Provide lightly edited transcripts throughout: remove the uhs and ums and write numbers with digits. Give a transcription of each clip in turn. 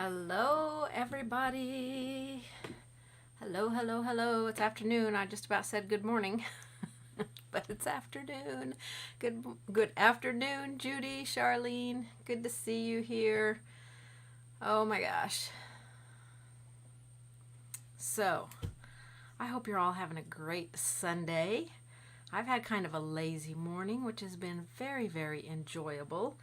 Hello, everybody. Hello, hello, hello. It's afternoon. I just about said good morning, but it's afternoon. Good afternoon, Judy, Charlene. Good to see you here. Oh my gosh. So, I hope you're all having a great Sunday. I've had kind of a lazy morning, which has been very, very enjoyable.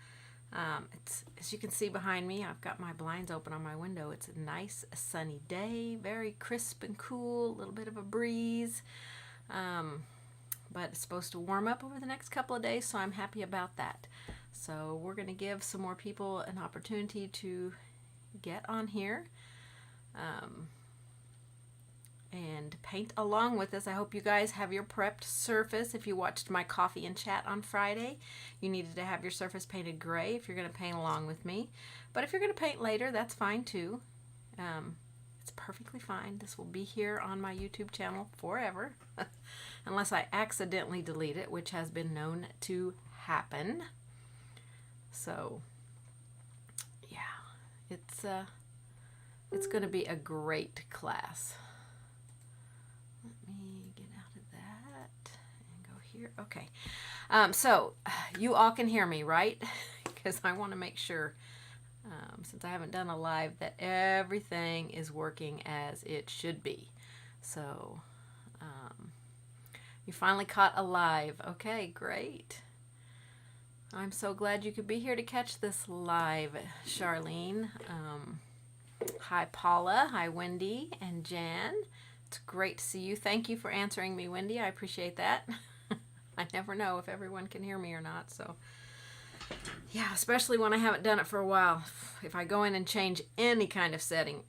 As you can see behind me, I've got my blinds open on my window. It's a nice sunny day, very crisp and cool, a little bit of a breeze. But it's supposed to warm up over the next couple of days, so I'm happy about that. So we're going to give some more people an opportunity to get on here and paint along with us. I hope you guys have your prepped surface. If you watched my coffee and chat on Friday, you needed to have your surface painted gray if you're going to paint along with me. But if you're going to paint later, that's fine too. It's perfectly fine. This will be here on my YouTube channel forever, unless I accidentally delete it, which has been known to happen. So, yeah, it's going to be a great class. Let me get out of that and go here. Okay. So you all can hear me, right? Because I want to make sure, since I haven't done a live, that everything is working as it should be. So you finally caught a live. Okay, great. I'm so glad you could be here to catch this live, Charlene. Hi, Paula. Hi, Wendy and Jan. It's great to see you. Thank you for answering me, Wendy. I appreciate that. I never know if everyone can hear me or not. So, yeah, especially when I haven't done it for a while. If I go in and change any kind of setting,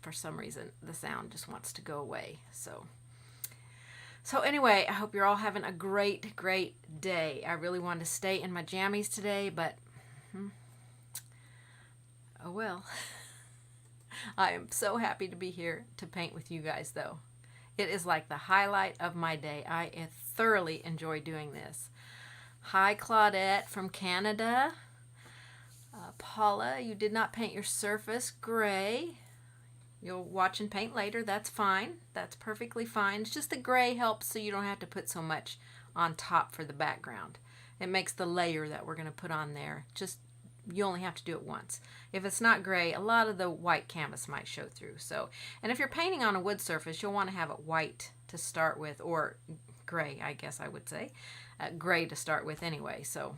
for some reason, the sound just wants to go away. So anyway, I hope you're all having a great, great day. I really wanted to stay in my jammies today, but oh well. I am so happy to be here to paint with you guys, though. It is like the highlight of my day. I thoroughly enjoy doing this. Hi, Claudette from Canada. Paula, you did not paint your surface gray. You'll watch and paint later. That's fine. That's perfectly fine. It's just the gray helps so you don't have to put so much on top for the background. It makes the layer that we're going to put on there just you only have to do it once. If it's not gray, a lot of the white canvas might show through. So, and if you're painting on a wood surface, you'll want to have it white to start with, or gray, I guess I would say. Gray to start with anyway. So,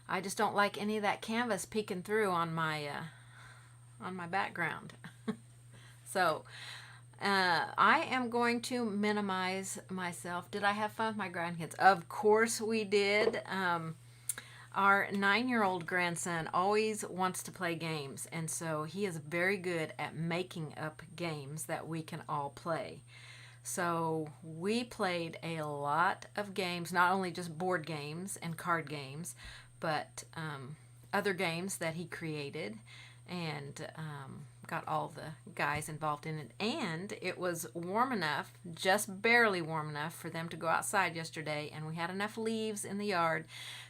I just don't like any of that canvas peeking through on my background. So, I am going to minimize myself. Did I have fun with my grandkids? Of course we did. Our 9-year-old grandson always wants to play games, and so he is very good at making up games that we can all play. So we played a lot of games, not only just board games and card games, but other games that he created, and got all the guys involved in it. And it was warm enough, just barely warm enough, for them to go outside yesterday, and we had enough leaves in the yard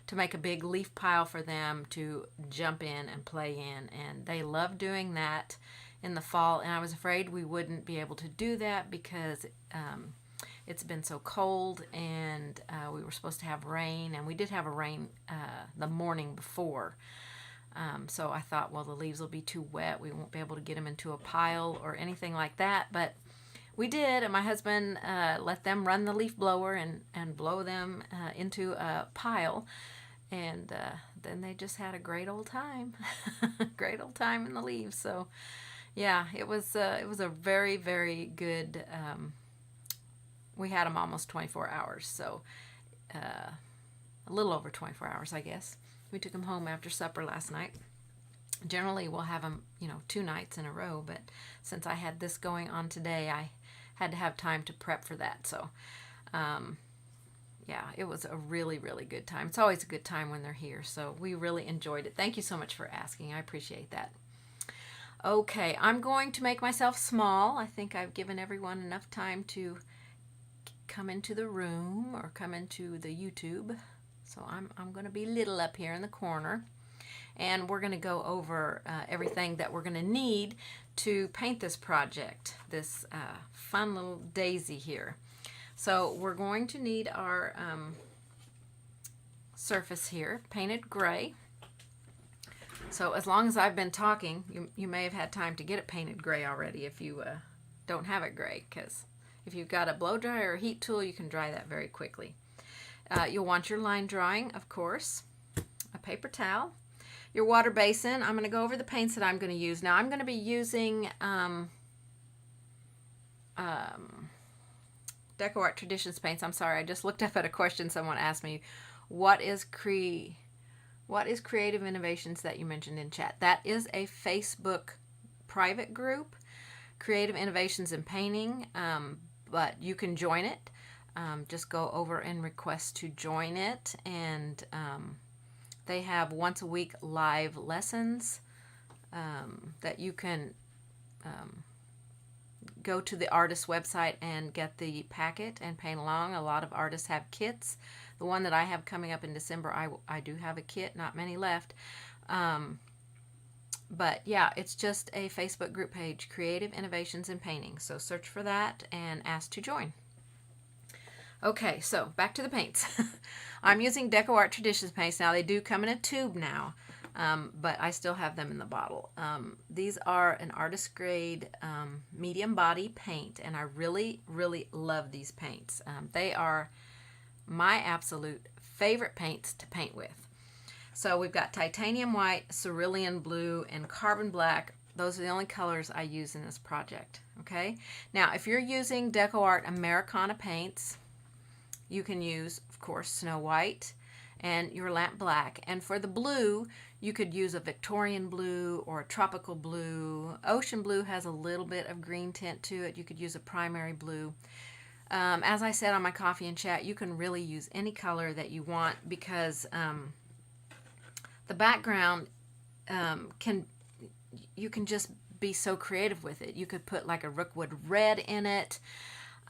to make a big leaf pile for them to jump in and play in. And they love doing that in the fall, and I was afraid we wouldn't be able to do that because it's been so cold, and we were supposed to have rain, and we did have a rain the morning before. So I thought, well, the leaves will be too wet. We won't be able to get them into a pile or anything like that. But we did, and my husband let them run the leaf blower and blow them into a pile. And then they just had a great old time. Great old time in the leaves. So, yeah, it was a very, very good, we had them almost 24 hours. So a little over 24 hours, I guess. We took them home after supper last night. Generally, we'll have them, 2 nights in a row, but since I had this going on today, I had to have time to prep for that. So, yeah, it was a really, really good time. It's always a good time when they're here, so we really enjoyed it. Thank you so much for asking. I appreciate that. Okay, I'm going to make myself small. I think I've given everyone enough time to come into the room or come into the YouTube. So I'm going to be little up here in the corner. and we're going to go over everything that we're going to need to paint this project, this fun little daisy here. So we're going to need our surface here painted gray. So as long as I've been talking, you may have had time to get it painted gray already if you don't have it gray, because if you've got a blow dryer or heat tool, you can dry that very quickly. You'll want your line drawing, of course, a paper towel, your water basin. I'm going to go over the paints that I'm going to use. Now I'm going to be using DecoArt Traditions paints. I'm sorry, I just looked up at a question someone asked me. What is Creative Innovations that you mentioned in chat? That is a Facebook private group, Creative Innovations in Painting, but you can join it. Just go over and request to join it, and they have once a week live lessons that you can go to the artist's website and get the packet and paint along. A lot of artists have kits. The one that I have coming up in December, I do have a kit, not many left. But yeah, it's just a Facebook group page, Creative Innovations in Painting. So search for that and ask to join. Okay, so back to the paints. I'm using DecoArt Traditions paints. Now they do come in a tube now, but I still have them in the bottle. These are an artist grade medium body paint, and I really, really love these paints. They are my absolute favorite paints to paint with. So we've got titanium white, cerulean blue, and carbon black. Those are the only colors I use in this project. Okay. Now, if you're using DecoArt Americana paints, you can use, of course, Snow White and your lamp black. And for the blue, you could use a Victorian blue or a tropical blue. Ocean blue has a little bit of green tint to it. You could use a primary blue. As I said on my coffee and chat, you can really use any color that you want, because the background you can just be so creative with it. You could put like a rookwood red in it.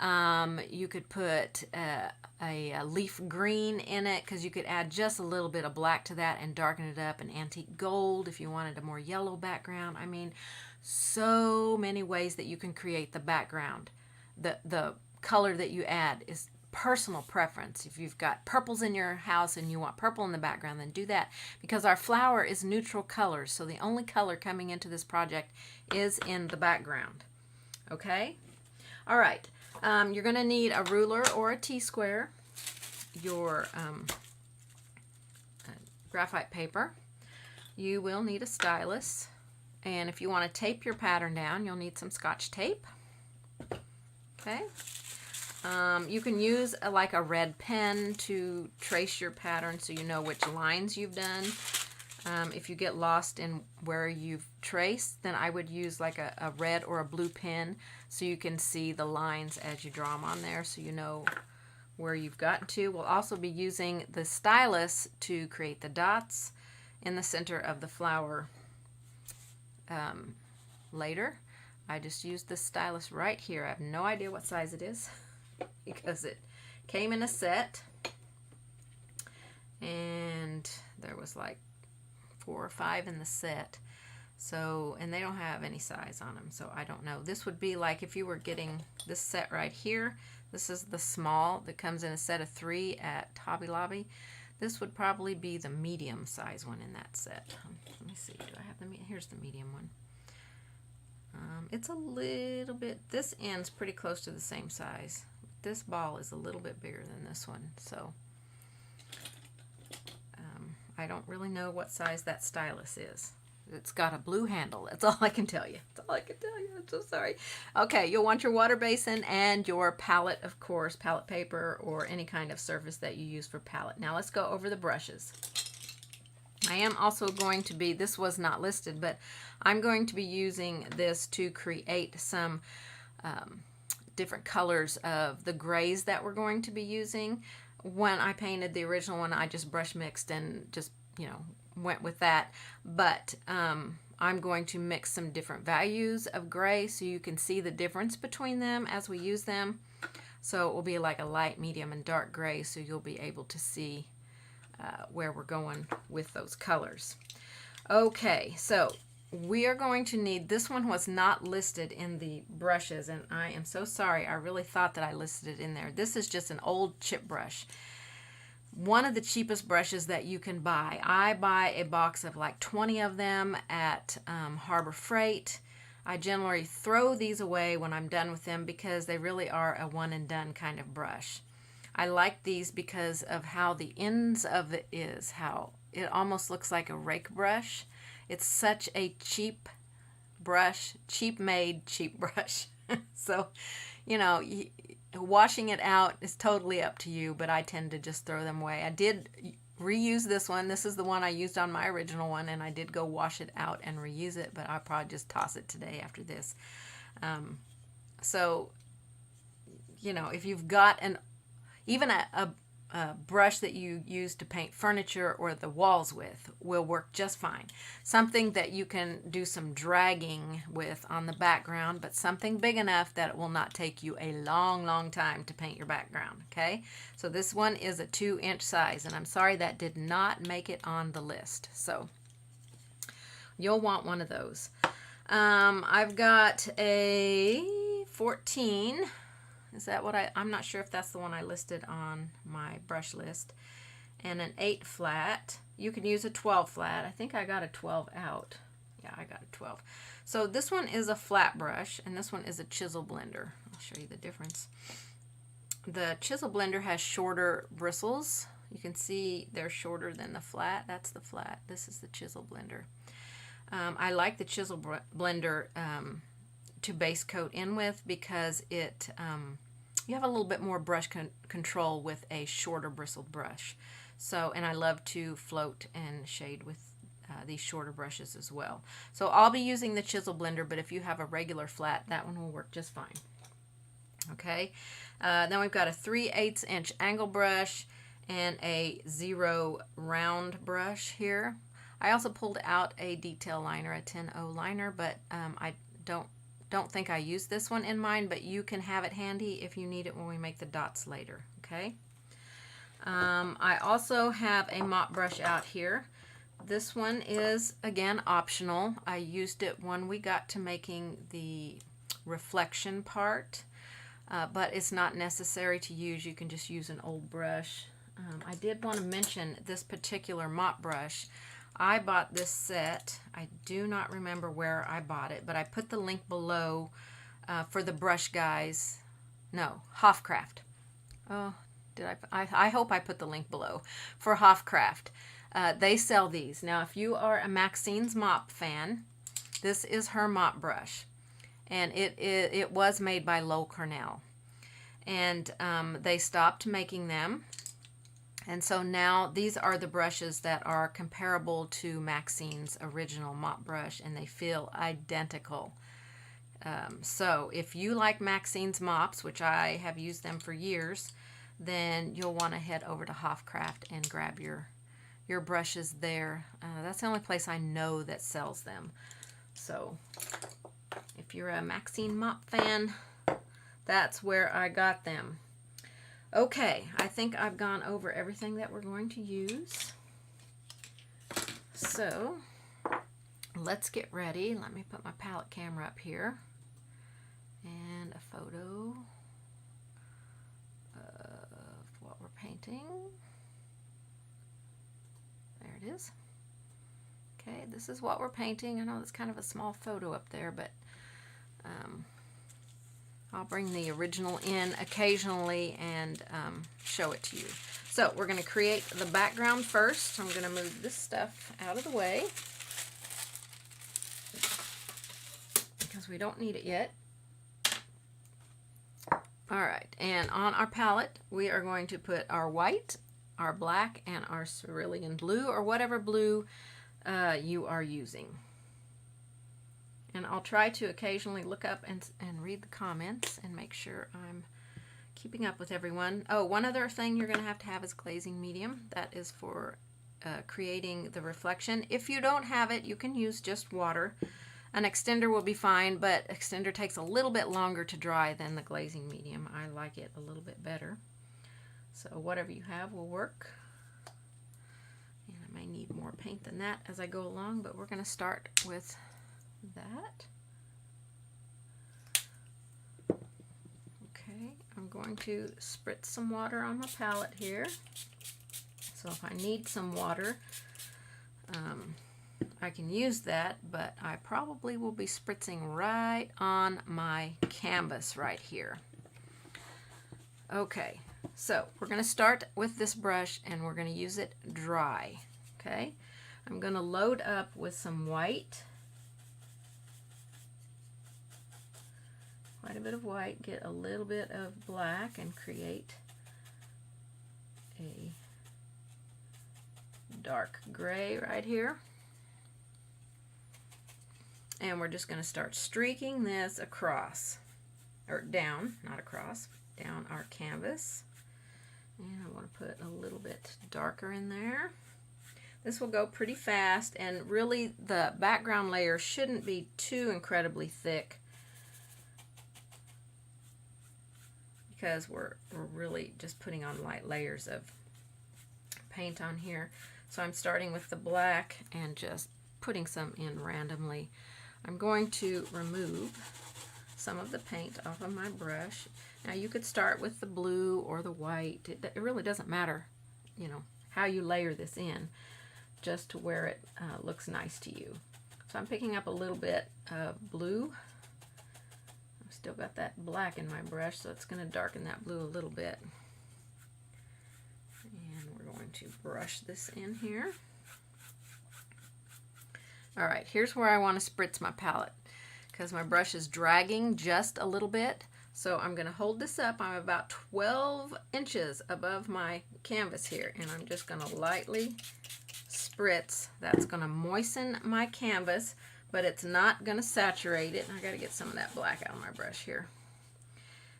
You could put a leaf green in it, because you could add just a little bit of black to that and darken it up, an antique gold if you wanted a more yellow background. I mean, so many ways that you can create the background. The color that you add is personal preference. If you've got purples in your house and you want purple in the background, then do that, because our flower is neutral colors, so the only color coming into this project is in the background. Okay? All right. You're going to need a ruler or a T-square, your graphite paper. You will need a stylus, and if you want to tape your pattern down, you'll need some Scotch tape. Okay. You can use like a red pen to trace your pattern so you know which lines you've done. If you get lost in where you've traced, then I would use like a red or a blue pen so you can see the lines as you draw them on there, so you know where you've gotten to. We'll also be using the stylus to create the dots in the center of the flower later. I just used the stylus right here. I have no idea what size it is because it came in a set, and there was like 4 or 5 in the set. So, and they don't have any size on them, so I don't know. This would be like if you were getting this set right here. This is the small that comes in a set of 3 at Hobby Lobby. This would probably be the medium size one in that set. Let me see. Do I have the here's the medium one. It's a little bit, this end's pretty close to the same size. This ball is a little bit bigger than this one, so I don't really know what size that stylus is. It's got a blue handle. That's all I can tell you. That's all I can tell you. I'm so sorry. Okay, you'll want your water basin and your palette, of course, palette paper or any kind of surface that you use for palette. Now let's go over the brushes. I am also going to be, this was not listed, but I'm going to be using this to create some different colors of the grays that we're going to be using. When I painted the original one, I just brush mixed and just, you know, went with that. But I'm going to mix some different values of gray so you can see the difference between them as we use them. So it will be like a light, medium, and dark gray, so you'll be able to see where we're going with those colors. Okay, so we are going to need, this one was not listed in the brushes, and I am so sorry. I really thought that I listed it in there. This is just an old chip brush. One of the cheapest brushes that you can buy. I buy a box of like 20 of them at Harbor Freight. I generally throw these away when I'm done with them because they really are a one and done kind of brush. I like these because of how the ends of it is, how it almost looks like a rake brush. It's such a cheap brush, cheap made, cheap brush. So, you know, washing it out is totally up to you, but I tend to just throw them away. I did reuse this one. This is the one I used on my original one, and I did go wash it out and reuse it, but I'll probably just toss it today after this. So, you know, if you've got even a brush that you use to paint furniture or the walls with will work just fine. Something that you can do some dragging with on the background, but something big enough that it will not take you a long, long time to paint your background, okay? So this one is a 2-inch size, and I'm sorry that did not make it on the list. So you'll want one of those. I've got a 14. Is that what I'm not sure if that's the one I listed on my brush list. And an 8 flat. You can use a 12 flat. I think I got a 12 out. Yeah, I got a 12. So this one is a flat brush, and this one is a chisel blender. I'll show you the difference. The chisel blender has shorter bristles. You can see they're shorter than the flat. That's the flat. This is the chisel blender. I like the chisel blender to base coat in with because it you have a little bit more brush control with a shorter bristled brush. So, and I love to float and shade with these shorter brushes as well. So I'll be using the chisel blender, but if you have a regular flat, that one will work just fine. Okay, then we've got a 3/8 inch angle brush and a 0 round brush here. I also pulled out a detail liner, a 10-0 liner, but I don't think I used this one in mine, but you can have it handy if you need it when we make the dots later, okay? I also have a mop brush out here. This one is, again, optional. I used it when we got to making the reflection part, but it's not necessary to use. You can just use an old brush. I did want to mention this particular mop brush. I bought this set. I do not remember where I bought it, but I put the link below for the brush guys. No, Hofcraft. Oh, did I hope I put the link below for Hofcraft. They sell these. Now, if you are a Maxine's mop fan, this is her mop brush. And it was made by Lowell Cornell. And they stopped making them. And so now these are the brushes that are comparable to Maxine's original mop brush, and they feel identical. So if you like Maxine's mops, which I have used them for years, then you'll want to head over to Hofcraft and grab your brushes there. That's the only place I know that sells them. So if you're a Maxine mop fan, that's where I got them. Okay, I think I've gone over everything that we're going to use. So let's get ready. Let me put my palette camera up here and a photo of what we're painting. There it is. Okay, this is what we're painting. I know it's kind of a small photo up there, but I'll bring the original in occasionally and show it to you. So we're going to create the background first. I'm going to move this stuff out of the way because we don't need it yet. All right, and on our palette, we are going to put our white, our black, and our cerulean blue, or whatever blue you are using. And I'll try to occasionally look up and read the comments and make sure I'm keeping up with everyone. Oh, one other thing you're going to have is glazing medium. That is for creating the reflection. If you don't have it, you can use just water. An extender will be fine, but extender takes a little bit longer to dry than the glazing medium. I like it a little bit better. So whatever you have will work. And I'm I may need more paint than that as I go along, but we're going to start with that. Okay, I'm going to spritz some water on my palette here. So if I need some water, I can use that, but I probably will be spritzing right on my canvas right here. Okay, so we're going to start with this brush and we're going to use it dry. Okay, I'm going to load up with some white. Quite a bit of white, get a little bit of black and create a dark gray right here. And we're just going to start streaking this across, or down, not across, down our canvas. And I want to put a little bit darker in there. This will go pretty fast, and really the background layer shouldn't be too incredibly thick because we're really just putting on light layers of paint on here. So I'm starting with the black and just putting some in randomly. I'm going to remove some of the paint off of my brush. Now you could start with the blue or the white. It really doesn't matter, you know, how you layer this in, just to where it looks nice to you. So I'm picking up a little bit of blue. I've still got that black in my brush, so it's going to darken that blue a little bit. And we're going to brush this in here. All right, here's where I want to spritz my palette because my brush is dragging just a little bit. So I'm going to hold this up. I'm about 12 inches above my canvas here, and I'm just going to lightly spritz. That's going to moisten my canvas, but it's not going to saturate it. I got to get some of that black out of my brush here.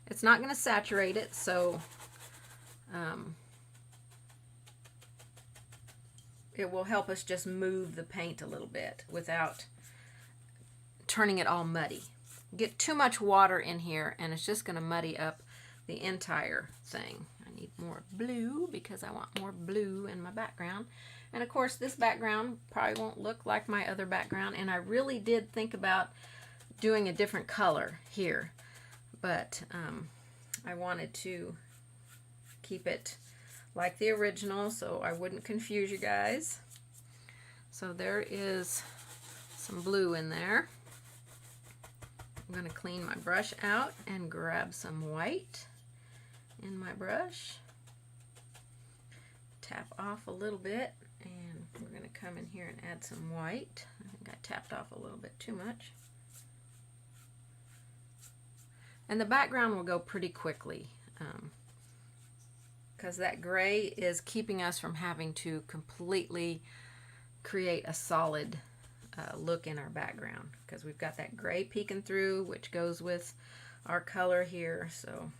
It's not going to saturate it, so it will help us just move the paint a little bit without turning it all muddy. Get too much water in here and it's just going to muddy up the entire thing. I need more blue because I want more blue in my background. And of course this background probably won't look like my other background, and I really did think about doing a different color here, but I wanted to keep it like the original so I wouldn't confuse you guys. So there is some blue in there. I'm going to clean my brush out and grab some white in my brush. Tap off a little bit, and we're going to come in here and add some white. I think I tapped off a little bit too much. And the background will go pretty quickly. Because that gray is keeping us from having to completely create a solid look in our background, because we've got that gray peeking through, which goes with our color here. So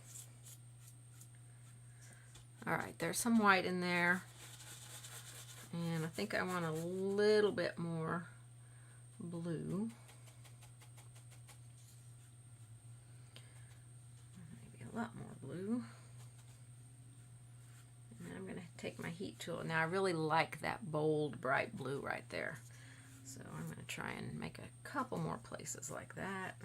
all right, there's some white in there, and I think I want a little bit more blue, maybe a lot more blue. I'm going to take my heat tool. Now I really like that bold bright blue right there, so I'm going to try and make a couple more places like that.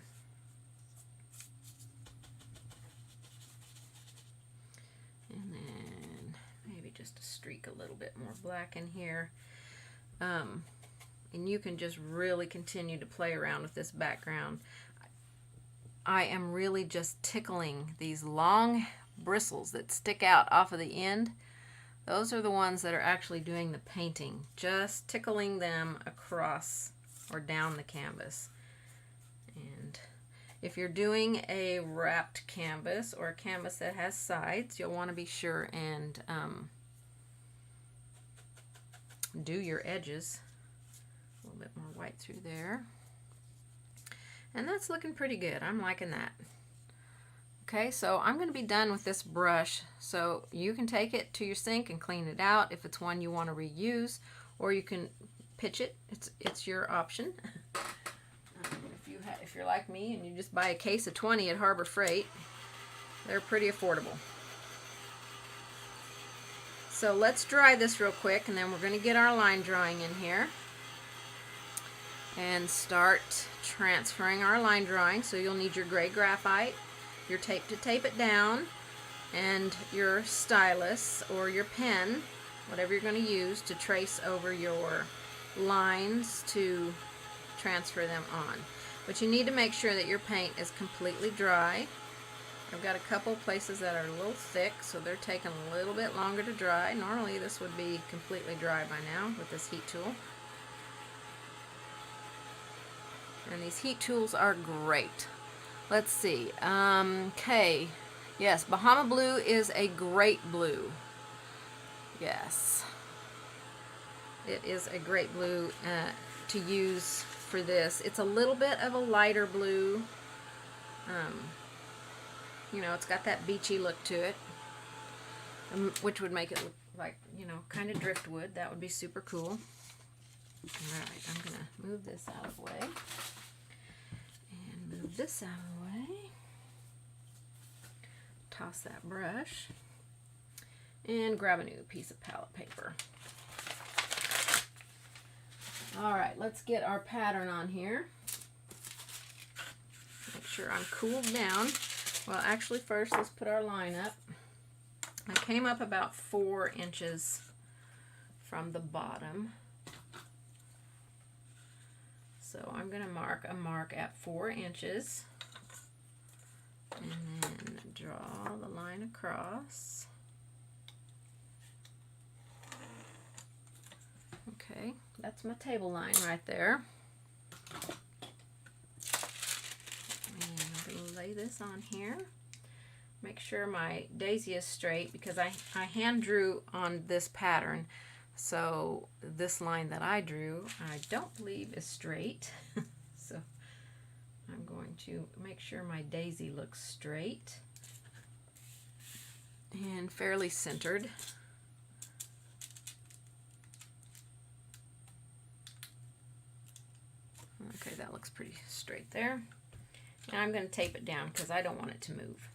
And then maybe just a streak a little bit more black in here. And you can just really continue to play around with this background. I am really just tickling these long bristles that stick out off of the end. Those are the ones that are actually doing the painting, just tickling them across or down the canvas. And if you're doing a wrapped canvas or a canvas that has sides, you'll want to be sure and do your edges. A little bit more white through there. And that's looking pretty good. I'm liking that. Okay, so I'm going to be done with this brush, so you can take it to your sink and clean it out if it's one you want to reuse, or you can pitch it. It's your option. If you're like me and you just buy a case of 20 at Harbor Freight, they're pretty affordable. So let's dry this real quick, and then we're going to get our line drawing in here and start transferring our line drawing. So you'll need your gray graphite, your tape to tape it down, and your stylus or your pen, whatever you're going to use to trace over your lines to transfer them on. But you need to make sure that your paint is completely dry. I've got a couple places that are a little thick, so they're taking a little bit longer to dry. Normally this would be completely dry by now with this heat tool. And these heat tools are great. Let's see. Okay. Yes, Bahama Blue is a great blue. Yes. It is a great blue to use for this. It's a little bit of a lighter blue. You know, it's got that beachy look to it, which would make it look like, you know, kind of driftwood. That would be super cool. Alright, I'm going to move this out of the way. And move this out of the way. Toss that brush. And grab a new piece of palette paper. Alright, let's get our pattern on here. Make sure I'm cooled down. Well, actually first let's put our line up. I came up about 4 inches from the bottom. So I'm going to mark a mark at 4 inches. And then draw the line across. Okay, that's my table line right there. And I'm going to lay this on here. Make sure my daisy is straight because I hand drew on this pattern. So this line that I drew, I don't believe is straight. So I'm going to make sure my daisy looks straight and fairly centered. Okay, that looks pretty straight there. And I'm going to tape it down because I don't want it to move.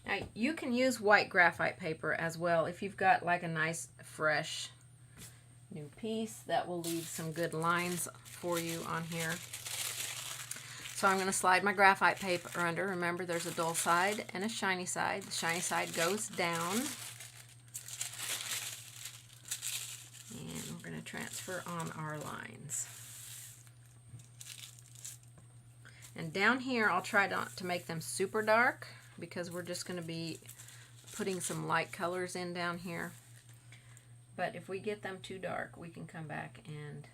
Now, you can use white graphite paper as well if you've got like a nice, fresh, new piece. That will leave some good lines for you on here. So I'm going to slide my graphite paper under. Remember, there's a dull side and a shiny side. The shiny side goes down. And we're going to transfer on our lines. And down here, I'll try not to make them super dark because we're just going to be putting some light colors in down here. But if we get them too dark, we can come back and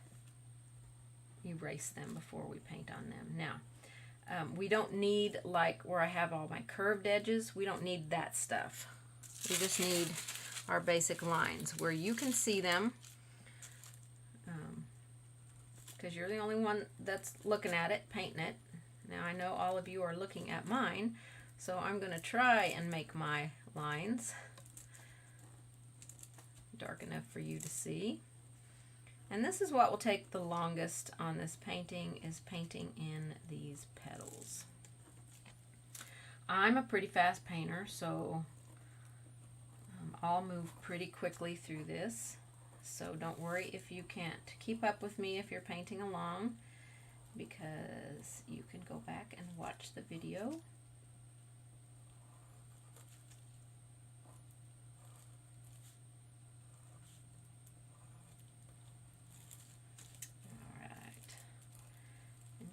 erase them before we paint on them. Now, we don't need, like where I have all my curved edges, we don't need that stuff. We just need our basic lines where you can see them because you're the only one that's looking at it, painting it. Now I know all of you are looking at mine, so I'm going to try and make my lines dark enough for you to see. And this is what will take the longest on this painting, is painting in these petals. I'm a pretty fast painter, so I'll move pretty quickly through this. So don't worry if you can't keep up with me if you're painting along, because you can go back and watch the video.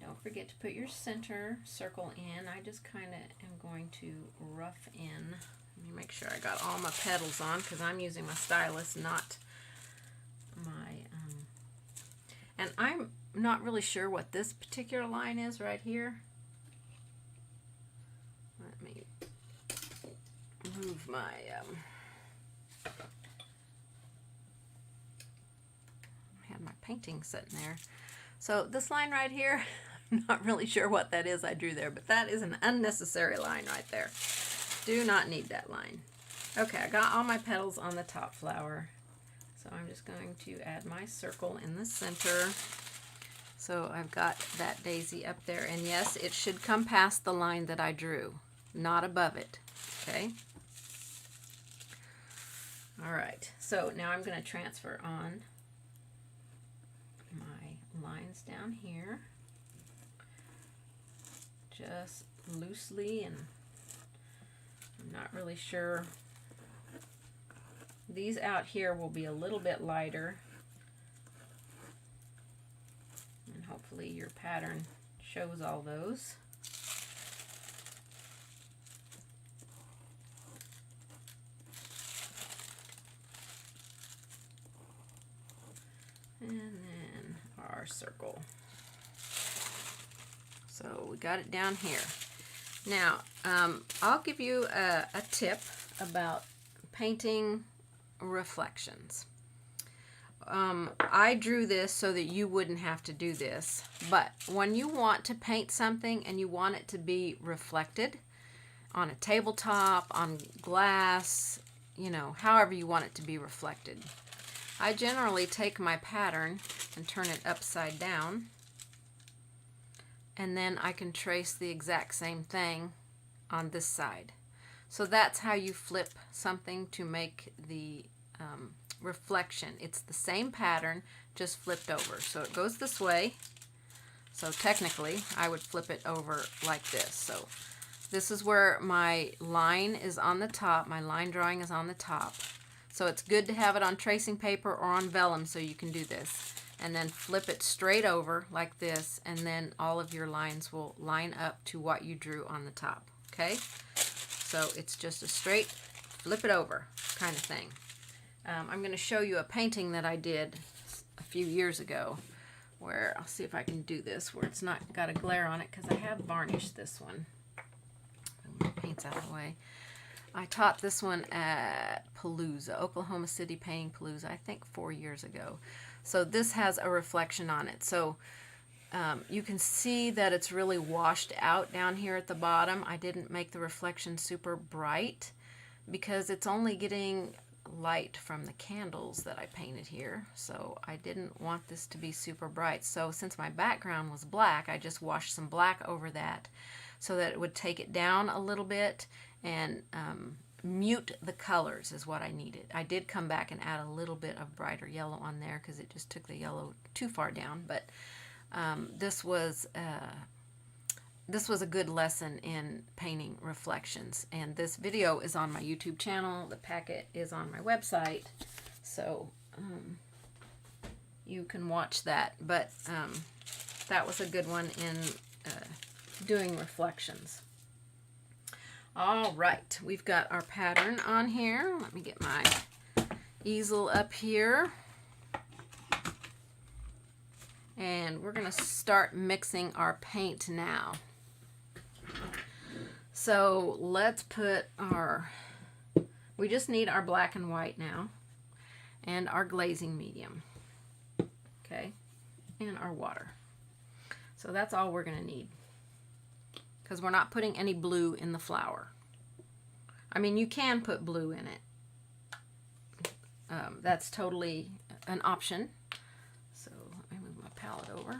Don't forget to put your center circle in. I just kind of am going to rough in. Let me make sure I got all my petals on because I'm using my stylus, not my... And I'm not really sure what this particular line is right here. Let me move my... I had my painting sitting there. So this line right here, I'm not really sure what that is I drew there, but that is an unnecessary line right there. Do not need that line. Okay, I got all my petals on the top flower. So I'm just going to add my circle in the center. So I've got that daisy up there. And yes, it should come past the line that I drew, not above it. Okay? All right, so now I'm going to transfer on my lines down here, just loosely, and I'm not really sure. These out here will be a little bit lighter, and hopefully your pattern shows all those. And then our circle. So we got it down here. Now, I'll give you a tip about painting reflections. I drew this so that you wouldn't have to do this, but when you want to paint something and you want it to be reflected on a tabletop, on glass, you know, however you want it to be reflected, I generally take my pattern and turn it upside down, and then I can trace the exact same thing on this side. So that's how you flip something to make the reflection. It's the same pattern, just flipped over. So it goes this way. So technically, I would flip it over like this. So this is where my line is on the top. My line drawing is on the top. So it's good to have it on tracing paper or on vellum so you can do this. And then flip it straight over like this, and then all of your lines will line up to what you drew on the top. Okay? So it's just a straight flip it over kind of thing. I'm going to show you a painting that I did a few years ago, where I'll see if I can do this where it's not got a glare on it, because I have varnished this one. Move my paints out of the way. I taught this one at Palooza, Oklahoma City Painting Palooza, I think 4 years ago. So this has a reflection on it. So you can see that it's really washed out down here at the bottom. I didn't make the reflection super bright because it's only getting light from the candles that I painted here. So I didn't want this to be super bright. So since my background was black, I just washed some black over that so that it would take it down a little bit and mute the colors is what I needed. I did come back and add a little bit of brighter yellow on there because it just took the yellow too far down. But this was a good lesson in painting reflections. And this video is on my YouTube channel. The packet is on my website. So you can watch that. But that was a good one in doing reflections. All right, we've got our pattern on here. Let me get my easel up here. And we're going to start mixing our paint now. So let's put we just need our black and white now, and our glazing medium, okay, and our water. So that's all we're going to need, because we're not putting any blue in the flower. I mean, you can put blue in it. That's totally an option. So let me move my palette over.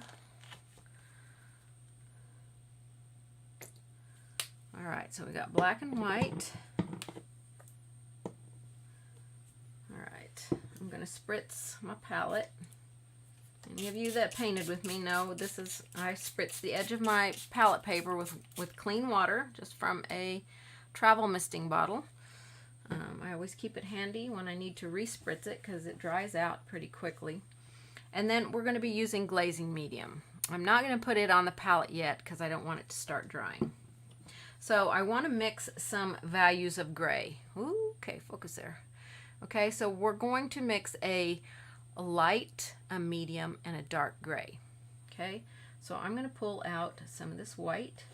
All right, so we got black and white. All right, I'm going to spritz my palette. Any of you that painted with me know I spritz the edge of my palette paper with clean water, just from a travel misting bottle. I always keep it handy when I need to re-spritz it because it dries out pretty quickly. And then we're going to be using glazing medium. I'm not going to put it on the palette yet because I don't want it to start drying. So I want to mix some values of gray. Ooh, okay, focus there. Okay, so we're going to mix a light, a medium, and a dark gray. Okay, so I'm going to pull out some of this white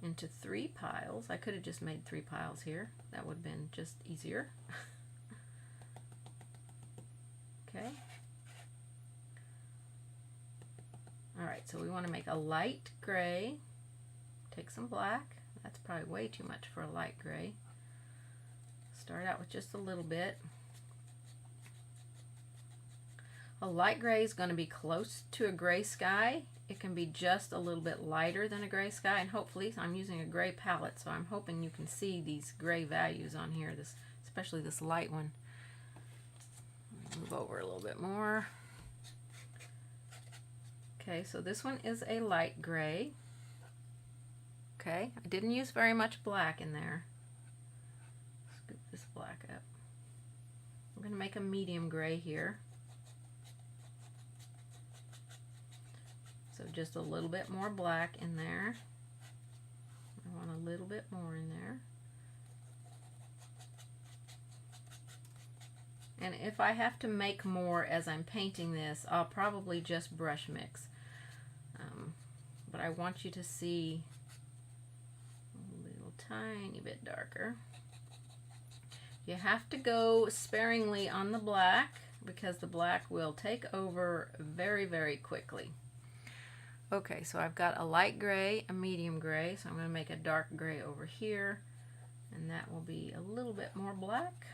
into 3 piles. I could have just made 3 piles here. That would have been just easier. Okay. All right, so we want to make a light gray. Take some black. That's probably way too much for a light gray. Start out with just a little bit. A light gray is going to be close to a gray sky. It can be just a little bit lighter than a gray sky, and hopefully I'm using a gray palette, so I'm hoping you can see these gray values on here. This especially this light one. Move over a little bit more. Okay, so this one is a light gray. Okay, I didn't use very much black in there. Scoop this black up. I'm going to make a medium gray here. So just a little bit more black in there. I want a little bit more in there. And if I have to make more as I'm painting this, I'll probably just brush mix. But I want you to see a little tiny bit darker. You have to go sparingly on the black because the black will take over very, very quickly. Okay, so I've got a light gray, a medium gray, so I'm going to make a dark gray over here, and that will be a little bit more black.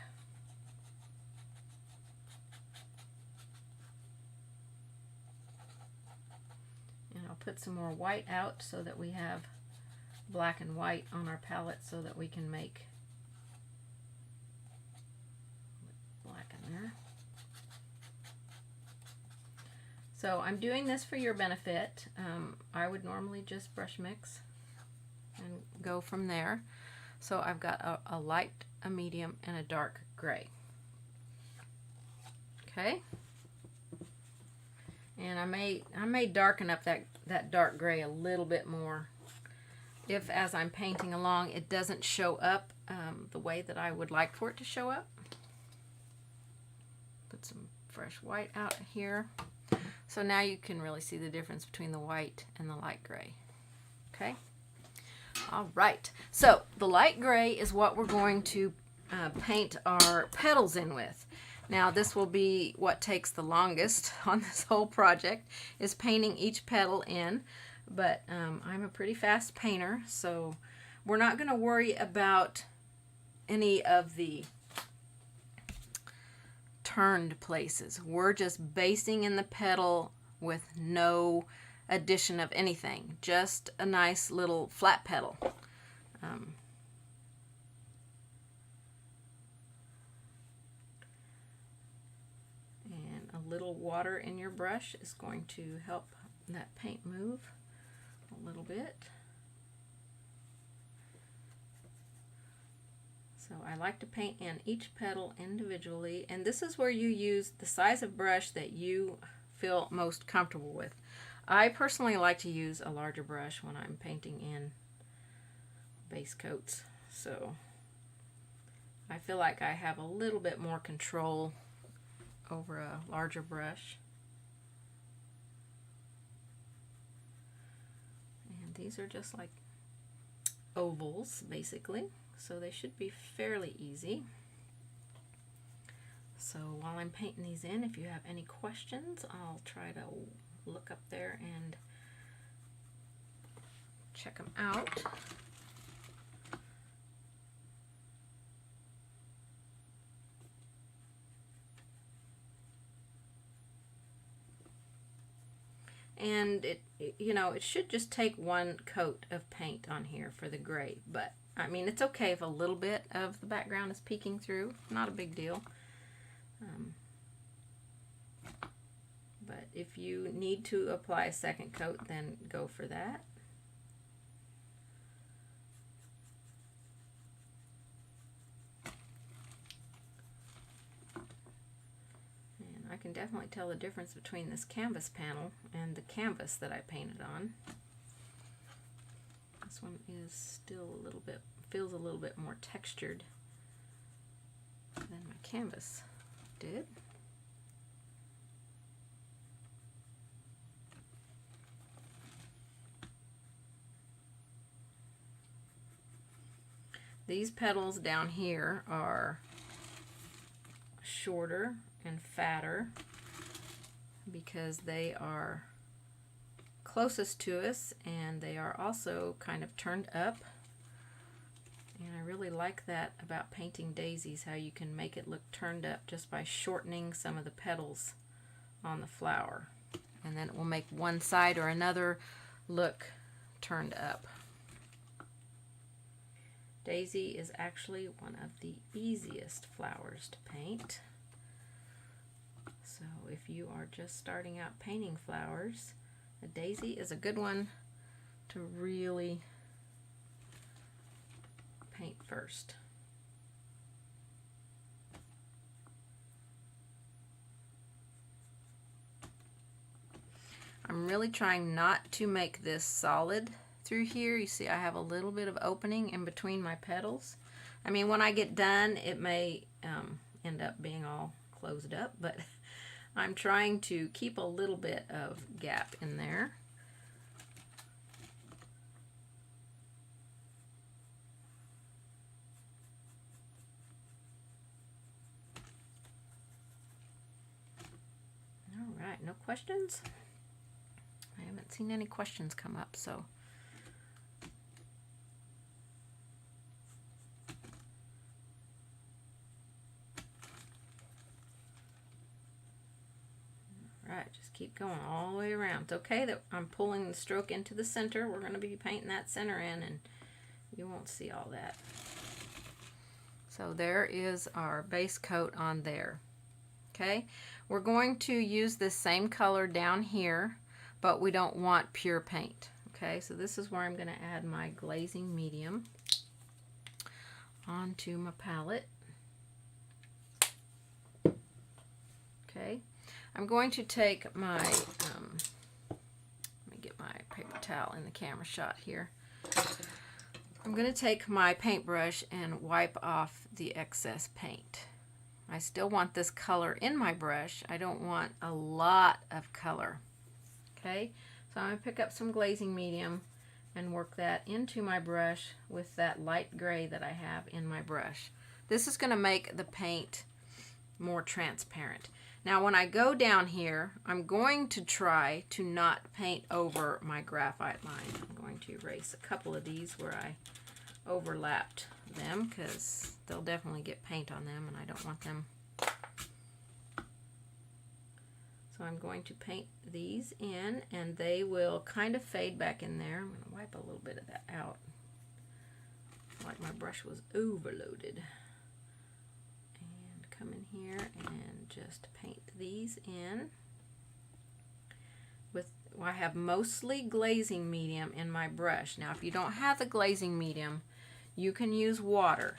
Put some more white out so that we have black and white on our palette so that we can make black in there. So I'm doing this for your benefit. I would normally just brush mix and go from there. So I've got a light, a medium, and a dark gray. Okay. And I may darken up that dark gray a little bit more if, as I'm painting along, it doesn't show up the way that I would like for it to show up. Put some fresh white out here. So now you can really see the difference between the white and the light gray. Okay? All right. So the light gray is what we're going to paint our petals in with. Now this will be what takes the longest on this whole project, is painting each petal in, but I'm a pretty fast painter, so we're not going to worry about any of the turned places. We're just basting in the petal with no addition of anything, just a nice little flat petal. Little water in your brush is going to help that paint move a little bit. So I like to paint in each petal individually, and this is where you use the size of brush that you feel most comfortable with. I personally like to use a larger brush when I'm painting in base coats, so I feel like I have a little bit more control over a larger brush. And these are just like ovals basically, so they should be fairly easy. So while I'm painting these in, if you have any questions, I'll try to look up there and check them out. And it should just take one coat of paint on here for the gray, but I mean, it's okay if a little bit of the background is peeking through, not a big deal. But if you need to apply a second coat, then go for that. I can definitely tell the difference between this canvas panel and the canvas that I painted on. This one is still a little bit, feels a little bit more textured than my canvas did. These petals down here are shorter and fatter because they are closest to us, and they are also kind of turned up. And I really like that about painting daisies, how you can make it look turned up just by shortening some of the petals on the flower, and then it will make one side or another look turned up. Daisy is actually one of the easiest flowers to paint. So if you are just starting out painting flowers, a daisy is a good one to really paint first. I'm really trying not to make this solid through here. You see I have a little bit of opening in between my petals. I mean, when I get done, it may end up being all closed up, but I'm trying to keep a little bit of gap in there. All right, no questions? I haven't seen any questions come up, so. All right, just keep going all the way around. It's okay that I'm pulling the stroke into the center. We're going to be painting that center in, and you won't see all that. So there is our base coat on there. Okay, we're going to use this same color down here, but we don't want pure paint. Okay, so this is where I'm going to add my glazing medium onto my palette. Okay, I'm going to take my, let me get my paper towel in the camera shot here. I'm going to take my paintbrush and wipe off the excess paint. I still want this color in my brush. I don't want a lot of color. Okay, so I'm going to pick up some glazing medium and work that into my brush with that light gray that I have in my brush. This is going to make the paint more transparent. Now when I go down here, I'm going to try to not paint over my graphite line. I'm going to erase a couple of these where I overlapped them because they'll definitely get paint on them and I don't want them. So I'm going to paint these in and they will kind of fade back in there. I'm going to wipe a little bit of that out. Like my brush was overloaded. And come in here and just paint these in. I have mostly glazing medium in my brush. Now if you don't have the glazing medium, you can use water.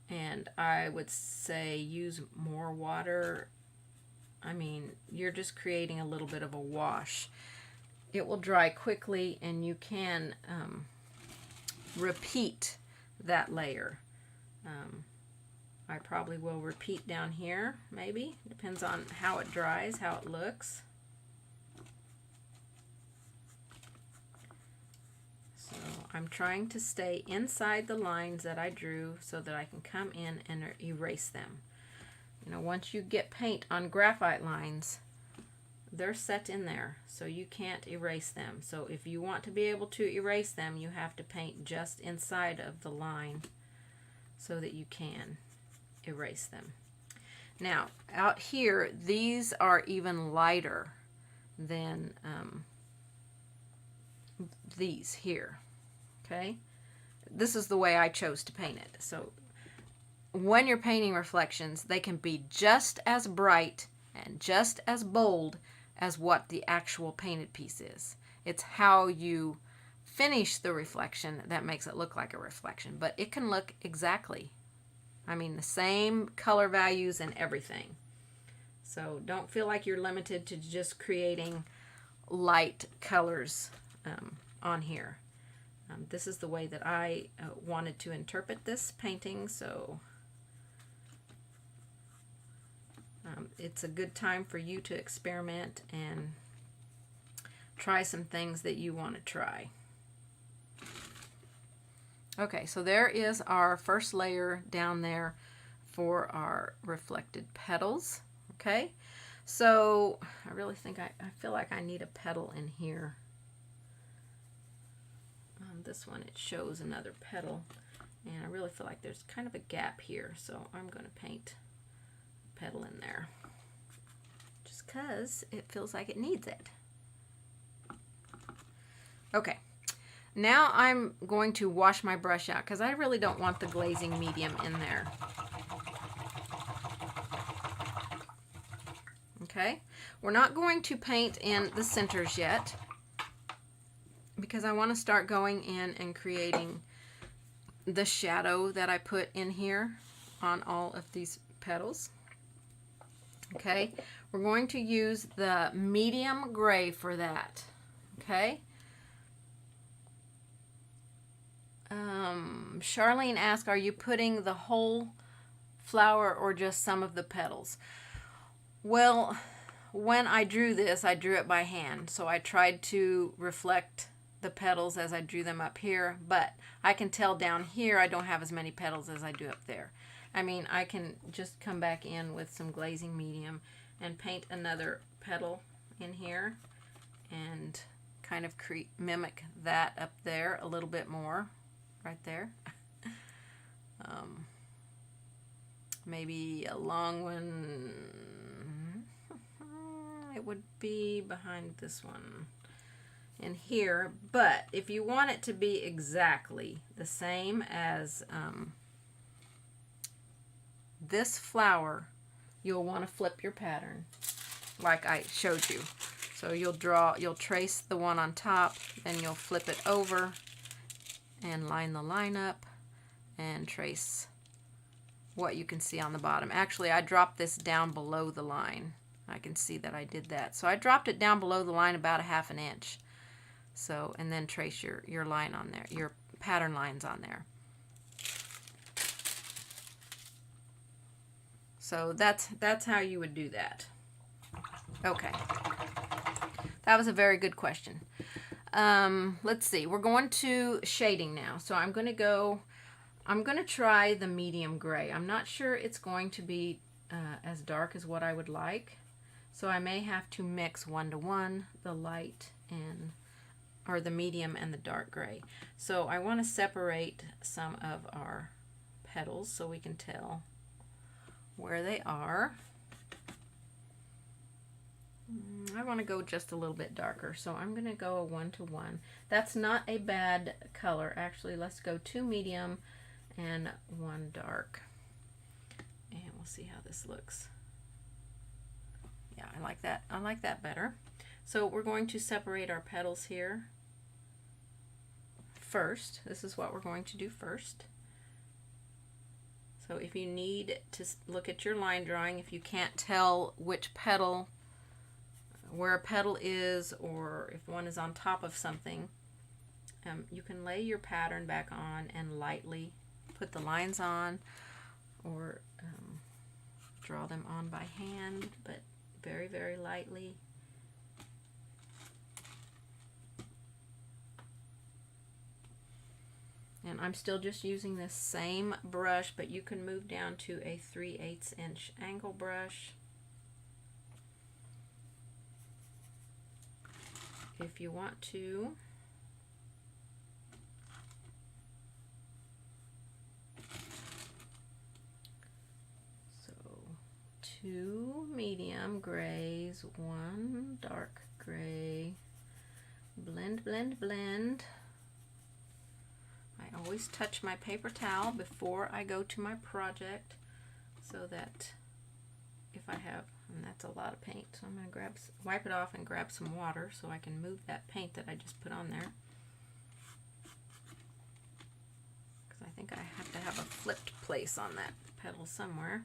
And I would say use more water. I mean, you're just creating a little bit of a wash. It will dry quickly and you can repeat that layer. I probably will repeat down here, maybe. Depends on how it dries, how it looks. So I'm trying to stay inside the lines that I drew so that I can come in and erase them. You know, once you get paint on graphite lines, they're set in there, so you can't erase them. So if you want to be able to erase them, you have to paint just inside of the line so that you can erase them. Now out here, these are even lighter than these here. Okay, this is the way I chose to paint it. So when you're painting reflections, they can be just as bright and just as bold as what the actual painted piece is. It's how you finish the reflection that makes it look like a reflection, but it can look exactly, I mean, the same color values and everything. So don't feel like you're limited to just creating light colors on here. This is the way that I wanted to interpret this painting, so it's a good time for you to experiment and try some things that you want to try. Okay, so there is our first layer down there for our reflected petals. Okay, so I really think I feel like I need a petal in here. On this one it shows another petal and I really feel like there's kind of a gap here, so I'm going to paint a petal in there just because it feels like it needs it. Okay, Now I'm going to wash my brush out because I really don't want the glazing medium in there. Okay, we're not going to paint in the centers yet because I want to start going in and creating the shadow that I put in here on all of these petals. Okay, we're going to use the medium gray for that. Okay. Charlene asked, are you putting the whole flower or just some of the petals? Well, when I drew this, I drew it by hand. So I tried to reflect the petals as I drew them up here, but I can tell down here I don't have as many petals as I do up there. I mean, I can just come back in with some glazing medium and paint another petal in here and kind of mimic that up there a little bit more right there. Maybe a long one, it would be behind this one in here, but if you want it to be exactly the same as this flower, you'll want to flip your pattern like I showed you. So you'll trace the one on top, then you'll flip it over and line the line up and trace what you can see on the bottom. Actually, I dropped this down below the line. I can see that I did that. So I dropped it down below the line about 1/2 inch. So, and then trace your line on there, your pattern lines on there. So that's how you would do that. Okay. That was a very good question. Let's see. We're going to shading now. So I'm going to try the medium gray. I'm not sure it's going to be as dark as what I would like. So I may have to mix 1-to-1 the light and or the medium and the dark gray. So I want to separate some of our petals so we can tell where they are. I want to go just a little bit darker, so I'm going to go a 1-to-1. That's not a bad color. Actually, let's go 2 medium and 1 dark. And we'll see how this looks. Yeah, I like that. I like that better. So we're going to separate our petals here first. This is what we're going to do first. So if you need to look at your line drawing, if you can't tell which petal, where a petal is, or if one is on top of something, you can lay your pattern back on and lightly put the lines on, or draw them on by hand, but very, very lightly. And I'm still just using this same brush, but you can move down to a 3/8 inch angle brush if you want to. So 2 medium grays, 1 dark gray. Blend, blend, blend. I always touch my paper towel before I go to my project so that if I have, and that's a lot of paint, so I'm going to wipe it off and grab some water so I can move that paint that I just put on there. Because I think I have to have a flipped place on that petal somewhere.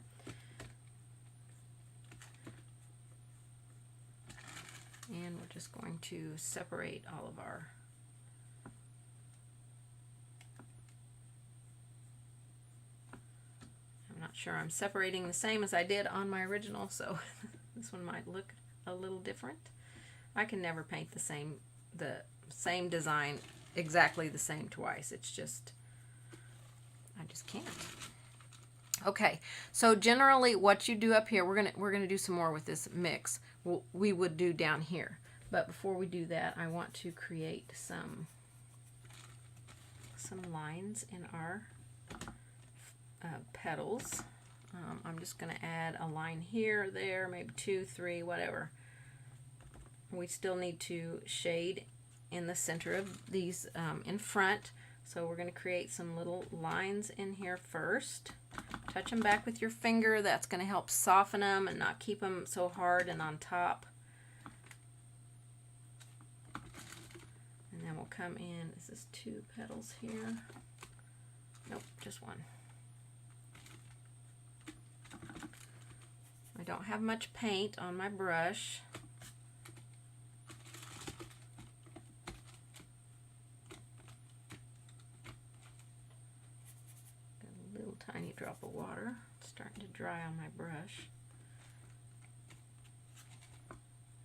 And we're just going to separate all of our not sure I'm separating the same as I did on my original, so this one might look a little different. I can never paint the same design exactly the same twice. It's just, I just can't. Okay, so generally what you do up here, we're gonna do some more with this mix. We would do down here, but before we do that, I want to create some lines in our petals. I'm just going to add a line here, there, maybe 2, 3, whatever. We still need to shade in the center of these in front. So we're going to create some little lines in here first. Touch them back with your finger. That's going to help soften them and not keep them so hard and on top. And then we'll come in. This is 2 petals here. Nope, just 1. I don't have much paint on my brush. Tiny drop of water. It's starting to dry on my brush.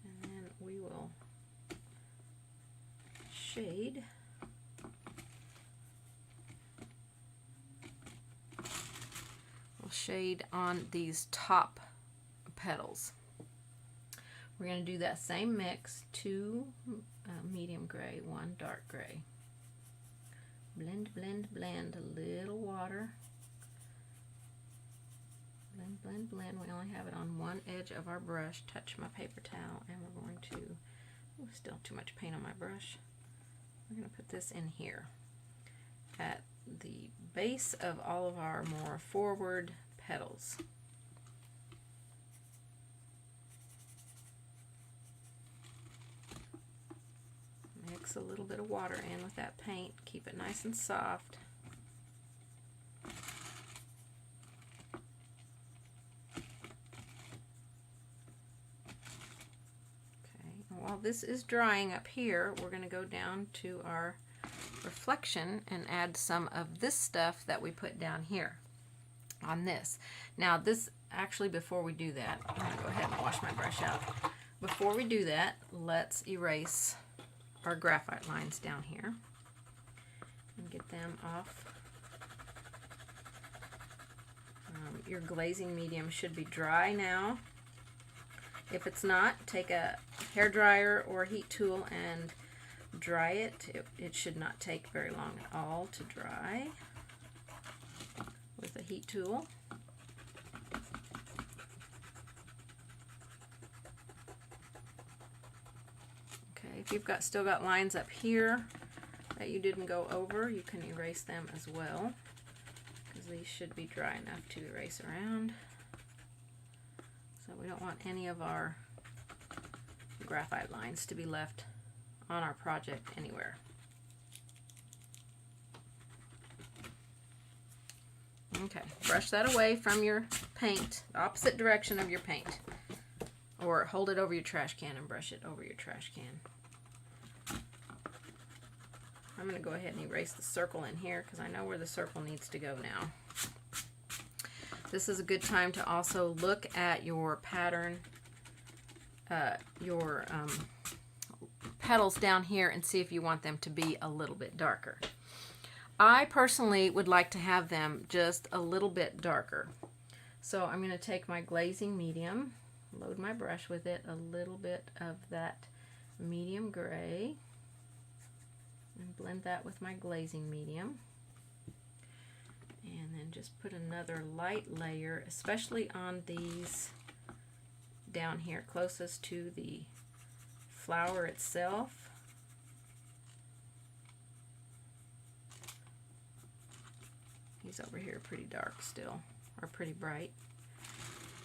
And then we will shade. We'll shade on these top petals. We're going to do that same mix, 2 medium gray, 1 dark gray. Blend, blend, blend, a little water. Blend, blend, blend. We only have it on one edge of our brush. Touch my paper towel, and we're going to, oh, still too much paint on my brush. We're going to put this in here at the base of all of our more forward petals. Mix a little bit of water in with that paint. Keep it nice and soft. While this is drying up here, we're going to go down to our reflection and add some of this stuff that we put down here on this. Now this, actually before we do that, I'm going to go ahead and wash my brush out. Before we do that, let's erase our graphite lines down here and get them off. Your glazing medium should be dry now. If it's not, take a hair dryer or a heat tool and dry it. It should not take very long at all to dry with a heat tool. Okay, if you've still got lines up here that you didn't go over, you can erase them as well, because these should be dry enough to erase around. So we don't want any of our graphite lines to be left on our project anywhere. Okay, brush that away from your paint, opposite direction of your paint. Or hold it over your trash can and brush it over your trash can. I'm going to go ahead and erase the circle in here because I know where the circle needs to go now. This is a good time to also look at your pattern, your petals down here, and see if you want them to be a little bit darker. I personally would like to have them just a little bit darker. So I'm going to take my glazing medium, load my brush with it, a little bit of that medium gray, and blend that with my glazing medium. And then just put another light layer, especially on these down here closest to the flower itself. These over here are pretty dark still, or pretty bright.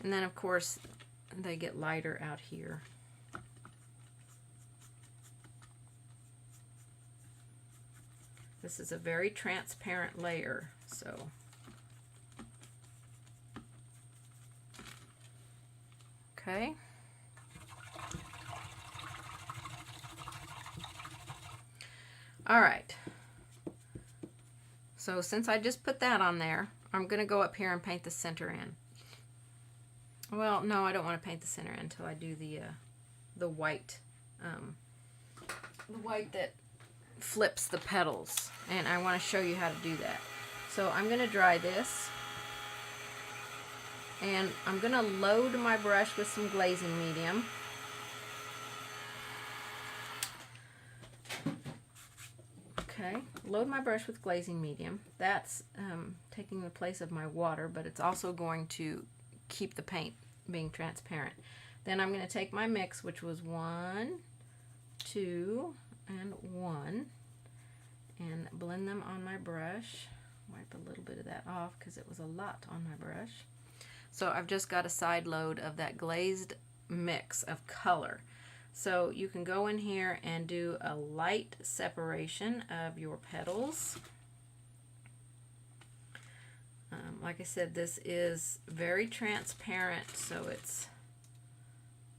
And then of course they get lighter out here. This is a very transparent layer, so okay. All right. So since I just put that on there, I'm going to go up here and paint the center in. Well, no, I don't want to paint the center in until I do the white that flips the petals, and I want to show you how to do that. So I'm going to dry this, and I'm going to load my brush with some glazing medium. Okay, load my brush with glazing medium. That's taking the place of my water, but it's also going to keep the paint being transparent. Then I'm going to take my mix, which was 1, 2, and 1 and blend them on my brush. Wipe a little bit of that off because it was a lot on my brush. So I've just got a side load of that glazed mix of color. So you can go in here and do a light separation of your petals. Like I said, this is very transparent, so it's,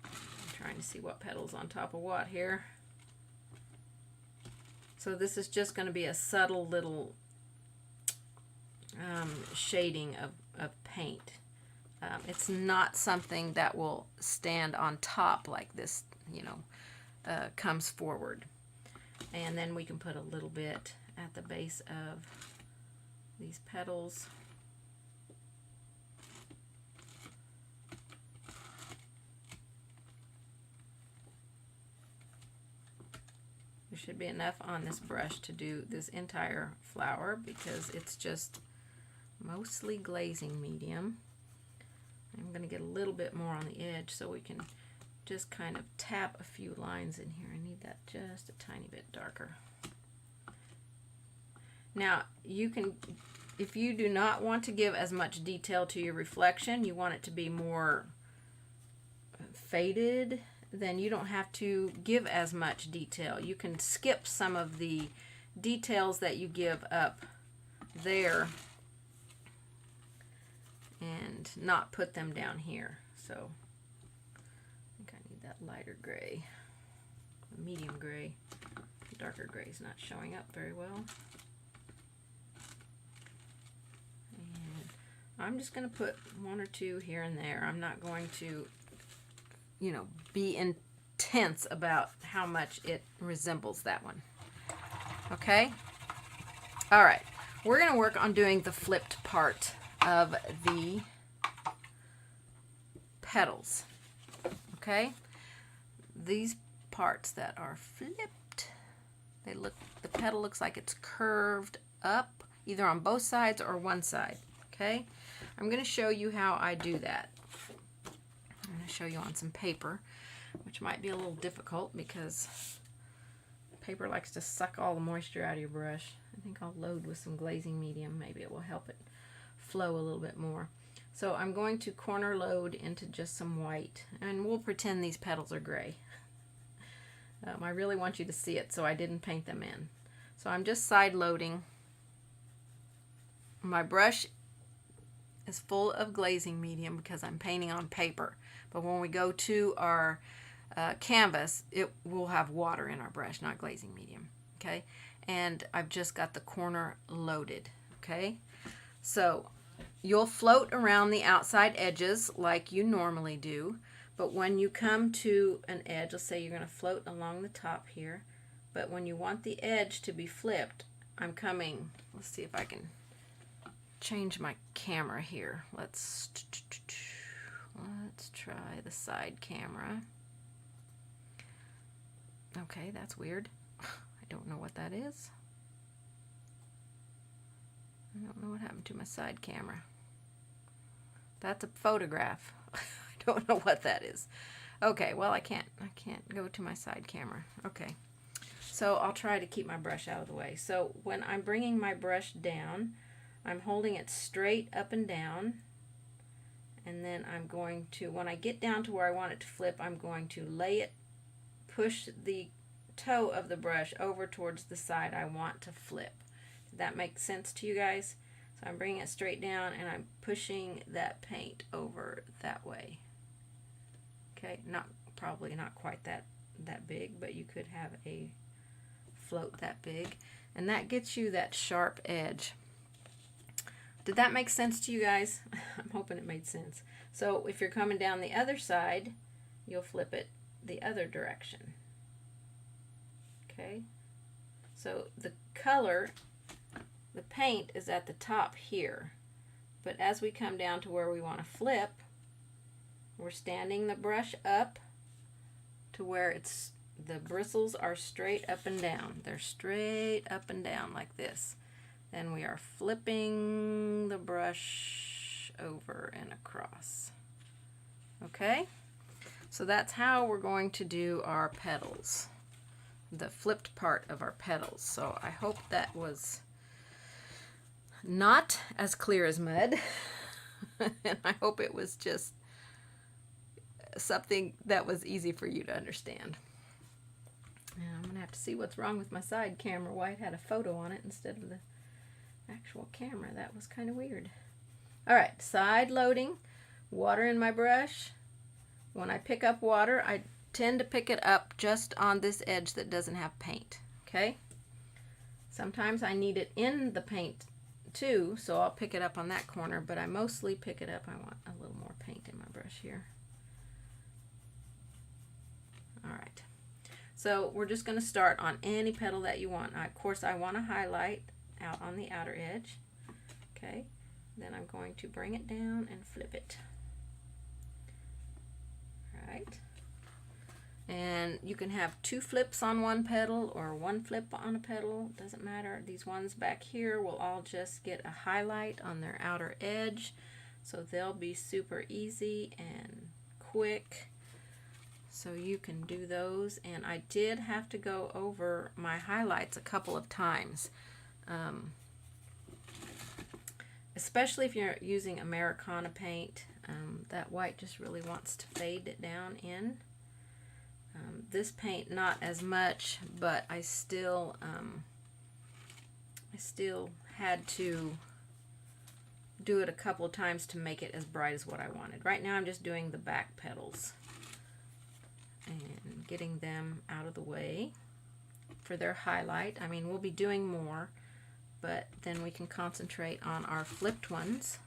I'm trying to see what petals on top of what here. So this is just going to be a subtle little shading of paint. It's not something that will stand on top like this, you know, comes forward. And then we can put a little bit at the base of these petals. There should be enough on this brush to do this entire flower because it's just mostly glazing medium. I'm going to get a little bit more on the edge so we can just kind of tap a few lines in here. I need that just a tiny bit darker. Now you can, if you do not want to give as much detail to your reflection, you want it to be more faded, then you don't have to give as much detail. You can skip some of the details that you give up there and not put them down here. So I think I need that lighter gray, medium gray. Darker gray is not showing up very well. And I'm just going to put 1 or 2 here and there. I'm not going to, you know, be intense about how much it resembles that one. Okay? All right. We're going to work on doing the flipped part of the petals. Okay? These parts that are flipped, they look, the petal looks like it's curved up either on both sides or one side. Okay? I'm going to show you how I do that. I'm going to show you on some paper, which might be a little difficult because paper likes to suck all the moisture out of your brush. I think I'll load with some glazing medium. Maybe it will help it flow a little bit more. So I'm going to corner load into just some white, and we'll pretend these petals are gray. I really want you to see it, so I didn't paint them in. So I'm just side loading. My brush is full of glazing medium because I'm painting on paper. But when we go to our canvas, it will have water in our brush, not glazing medium. Okay, and I've just got the corner loaded. Okay, so you'll float around the outside edges like you normally do, but when you come to an edge, let's say you're going to float along the top here, but when you want the edge to be flipped, I'm coming, let's see if I can change my camera here. Let's try the side camera. Okay, that's weird. I don't know what that is. I don't know what happened to my side camera. That's a photograph. I don't know what that is. Okay, well I can't go to my side camera. Okay. So I'll try to keep my brush out of the way. So when I'm bringing my brush down, I'm holding it straight up and down, and then I'm going to, when I get down to where I want it to flip, I'm going to lay it, push the toe of the brush over towards the side I want to flip. Did that make sense to you guys? So I'm bringing it straight down and I'm pushing that paint over that way. Okay, probably not quite that big, but you could have a float that big, and that gets you that sharp edge. Did that make sense to you guys? I'm hoping it made sense. So if you're coming down the other side, you'll flip it the other direction. Okay, so the color, the paint is at the top here, but as we come down to where we want to flip, we're standing the brush up to where it's, the bristles are straight up and down. They're straight up and down like this. Then we are flipping the brush over and across. Okay, so that's how we're going to do our petals. the flipped part of our petals. So I hope that was not as clear as mud. And I hope it was just something that was easy for you to understand. And I'm going to have to see what's wrong with my side camera, why it had a photo on it instead of the actual camera. That was kind of weird. All right, side loading, water in my brush. When I pick up water, I tend to pick it up just on this edge that doesn't have paint, okay? Sometimes I need it in the paint too, so I'll pick it up on that corner, but I mostly pick it up. I want a little more paint in my brush here. All right, so we're just going to start on any petal that you want. Of course, I want to highlight out on the outer edge, okay? Then I'm going to bring it down and flip it. All right. And you can have 2 flips on one petal or 1 flip on a petal, doesn't matter. These ones back here will all just get a highlight on their outer edge, so they'll be super easy and quick, so you can do those. And I did have to go over my highlights a couple of times, especially if you're using Americana paint. That white just really wants to fade it down in. This paint not as much, but I still had to do it a couple of times to make it as bright as what I wanted. Right now I'm just doing the back petals and getting them out of the way for their highlight. I mean, we'll be doing more, but then we can concentrate on our flipped ones.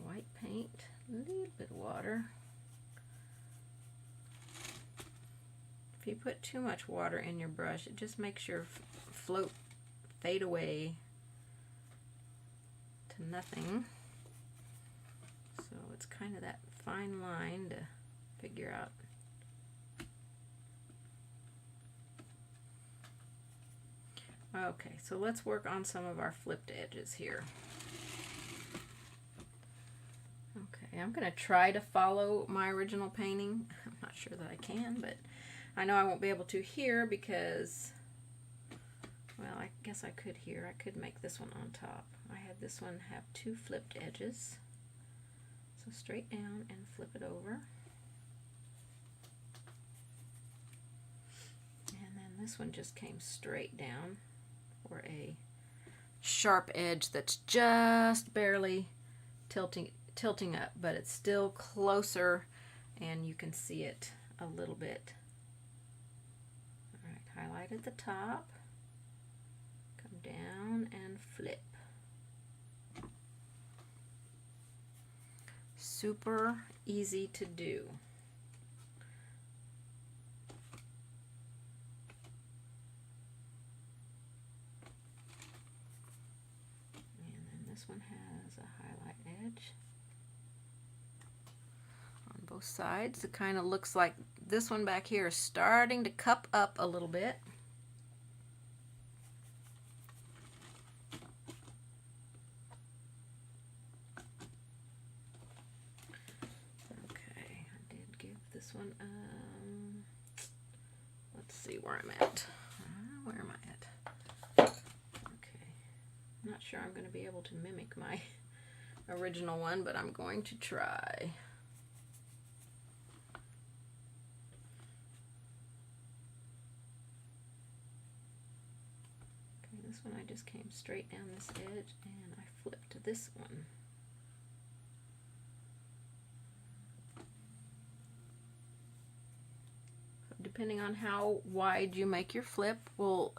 White paint, a little bit of water. If you put too much water in your brush, it just makes your float fade away to nothing. So it's kind of that fine line to figure out. Okay, so let's work on some of our flipped edges here. Okay, I'm going to try to follow my original painting. I'm not sure that I can, but I know I won't be able to here because, well, I guess I could here. I could make this one on top. I had this one have 2 flipped edges. So straight down and flip it over. And then this one just came straight down for a sharp edge that's just barely tilting up, but it's still closer and you can see it a little bit. All right, highlight at the top, come down and flip. Super easy to do. And then this one has a highlight edge on both sides. It kind of looks like this one back here is starting to cup up a little bit. Okay, I did give this one, let's see where I'm at. Where am I at? Okay, I'm not sure I'm going to be able to mimic my original one, but I'm going to try. This one I just came straight down this edge and I flipped this one. So depending on how wide you make your flip will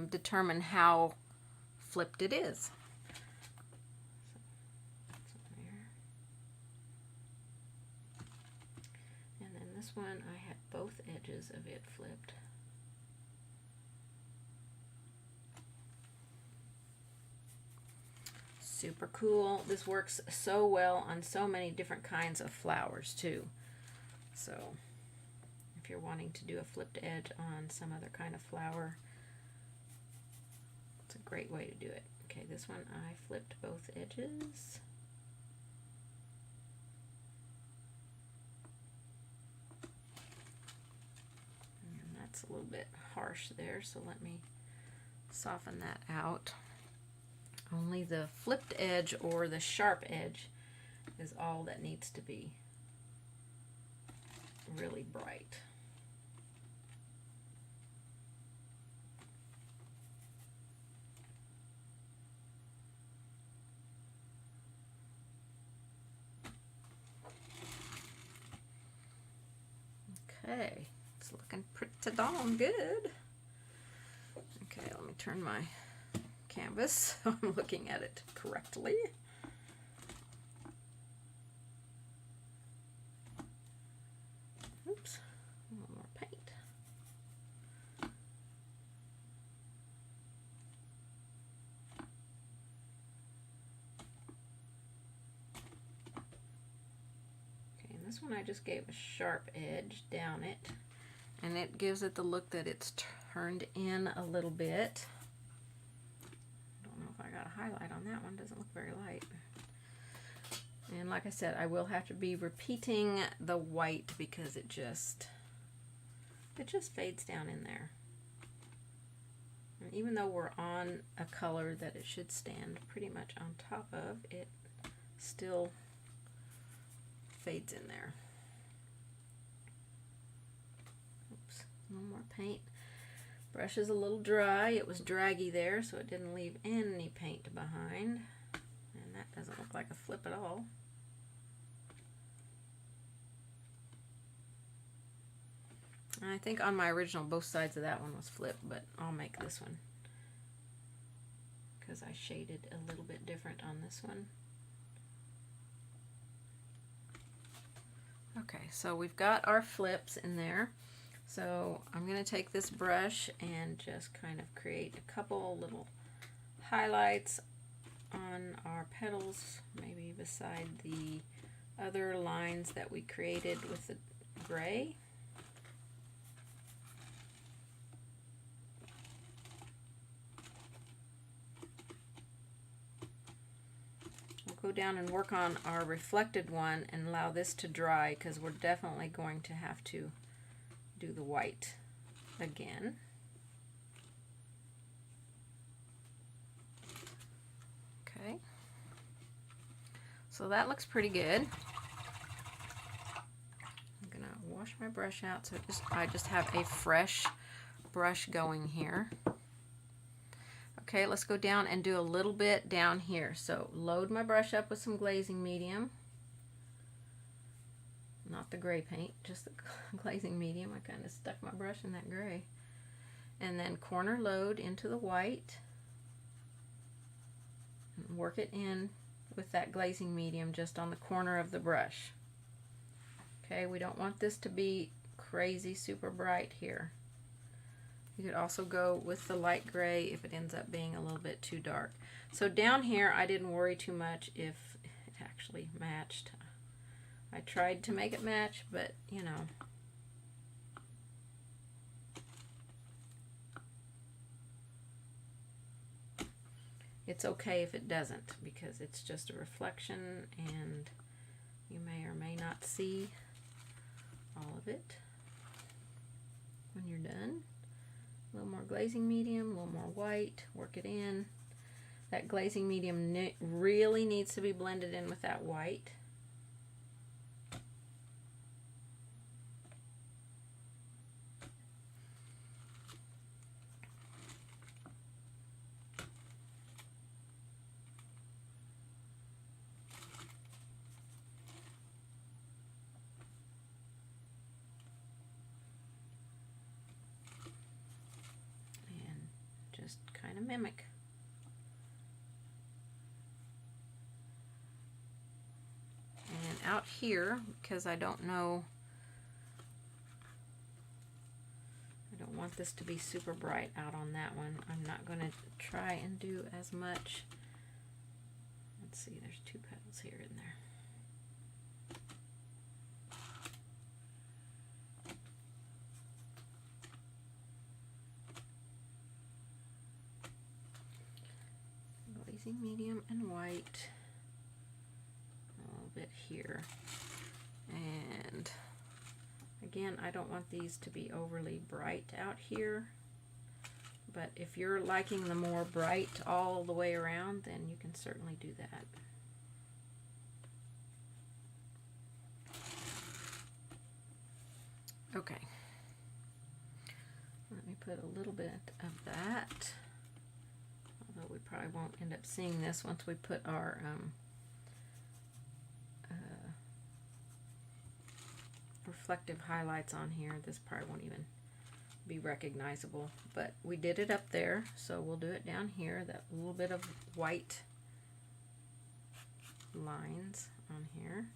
determine how flipped it is. So that's on there. And then this one I had both edges of it flipped. Super cool. This works so well on so many different kinds of flowers too. So if you're wanting to do a flipped edge on some other kind of flower, it's a great way to do it. Okay, this one I flipped both edges. That's a little bit harsh there, so let me soften that out. Only the flipped edge or the sharp edge is all that needs to be really bright. Okay, it's looking pretty darn good. Okay, let me turn my canvas so I'm looking at it correctly. Oops, a little more paint. Okay, and this one I just gave a sharp edge down it, and it gives it the look that it's turned in a little bit. Don't know if I got a highlight on that one, doesn't look very light. And like I said, I will have to be repeating the white because it just fades down in there. And even though we're on a color that it should stand pretty much on top of, it still fades in there. Oops, a little more paint. Brush is a little dry. It was draggy there, so it didn't leave any paint behind. And that doesn't look like a flip at all. I think on my original both sides of that one was flipped, but I'll make this one because I shaded a little bit different on this one. Okay, so we've got our flips in there. So I'm going to take this brush and just kind of create a couple little highlights on our petals, maybe beside the other lines that we created with the gray. We'll go down and work on our reflected one and allow this to dry because we're definitely going to have to do the white again. Okay, so that looks pretty good. I'm gonna wash my brush out so I just have a fresh brush going here. Okay, let's go down and do a little bit down here. So load my brush up with some glazing medium. Not the gray paint, just the glazing medium. I kind of stuck my brush in that gray. And then corner load into the white. And work it in with that glazing medium just on the corner of the brush. Okay, we don't want this to be crazy super bright here. You could also go with the light gray if it ends up being a little bit too dark. So down here I didn't worry too much if it actually matched. I tried to make it match, but you know. It's okay if it doesn't because it's just a reflection and you may or may not see all of it when you're done. A little more glazing medium, a little more white, work it in. That glazing medium really needs to be blended in with that white. Just kind of mimic. And out here, because I don't want this to be super bright out on that one, I'm not going to try and do as much. Let's see, there's two petals here in there. Medium and white, a little bit here, and again, I don't want these to be overly bright out here. But if you're liking the more bright all the way around, then you can certainly do that. Okay. Let me put a little bit of that. Although we probably won't end up seeing this once we put our reflective highlights on here. This probably won't even be recognizable, but we did it up there, so we'll do it down here, that little bit of white lines on here.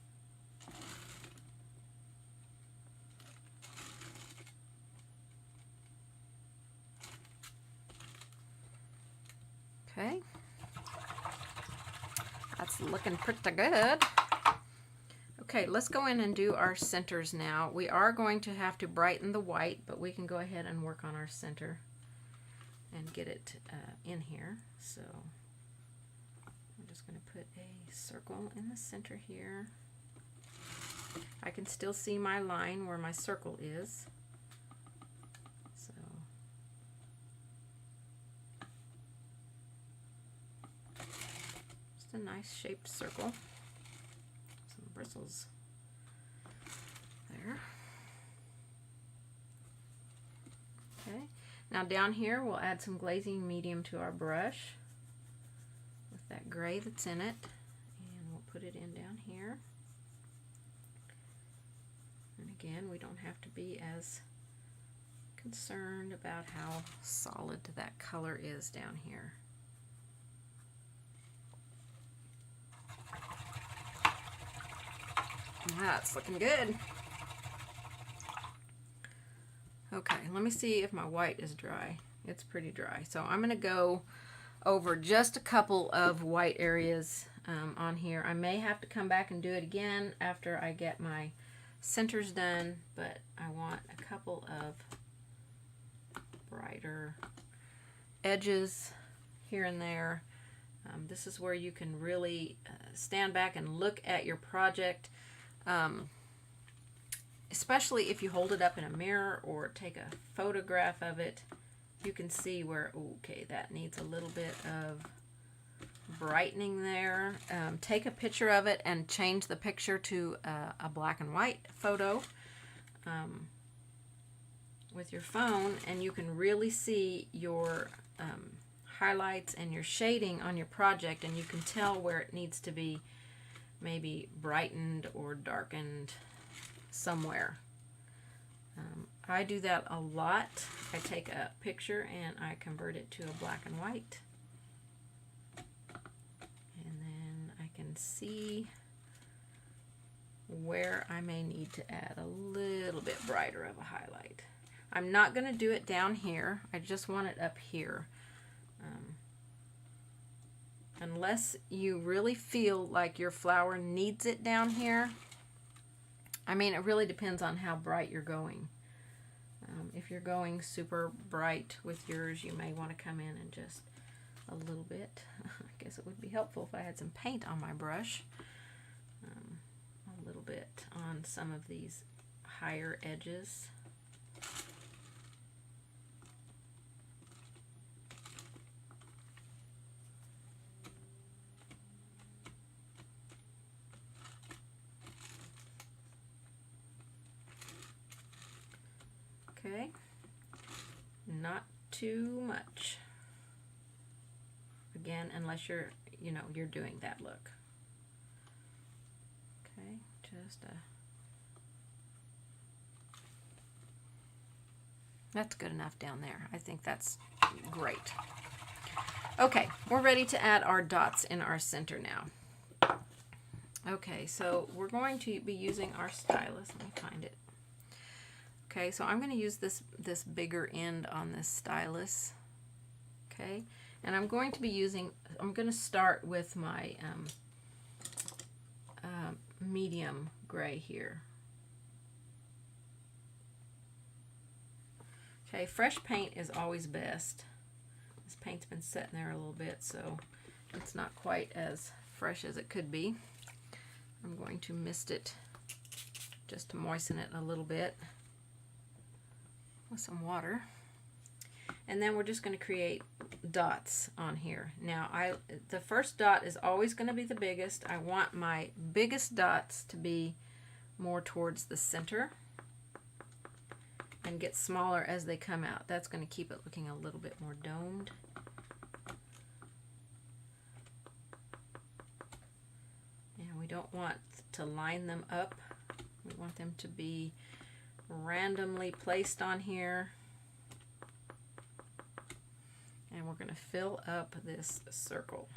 Okay, that's looking pretty good. Okay, let's go in and do our centers now. We are going to have to brighten the white, but we can go ahead and work on our center and get it in here. So I'm just going to put a circle in the center here. I can still see my line where my circle is. So just a nice shaped circle. Bristles there. Okay, now down here we'll add some glazing medium to our brush with that gray that's in it, and we'll put it in down here. And again, we don't have to be as concerned about how solid that color is down here. That's looking good. Okay, let me see if my white is dry. It's pretty dry. So I'm going to go over just a couple of white areas on here. I may have to come back and do it again after I get my centers done, but I want a couple of brighter edges here and there. This is where you can really stand back and look at your project. Especially if you hold it up in a mirror or take a photograph of it, you can see where, okay, that needs a little bit of brightening there. Take a picture of it and change the picture to a black and white photo with your phone, and you can really see your highlights and your shading on your project, and you can tell where it needs to be maybe brightened or darkened somewhere. I do that a lot. I take a picture and I convert it to a black and white, and then I can see where I may need to add a little bit brighter of a highlight. I'm not going to do it down here. I just want it up here. Unless you really feel like your flower needs it down here. I mean, it really depends on how bright you're going. If you're going super bright with yours, you may want to come in and just a little bit. I guess it would be helpful if I had some paint on my brush. A little bit on some of these higher edges. Okay, not too much. Again, unless you're, you're doing that look. Okay, just that's good enough down there. I think that's great. Okay, we're ready to add our dots in our center now. Okay, so we're going to be using our stylus. Let me find it. Okay, so I'm going to use this bigger end on this stylus. Okay, and I'm going to start with my medium gray here. Okay, fresh paint is always best. This paint's been sitting there a little bit, so it's not quite as fresh as it could be. I'm going to mist it just to moisten it a little bit. with some water. And then we're just going to create dots on here. Now, the first dot is always going to be the biggest. I want my biggest dots to be more towards the center and get smaller as they come out. That's going to keep it looking a little bit more domed. And we don't want to line them up. We want them to be randomly placed on here. And we're going to fill up this circle.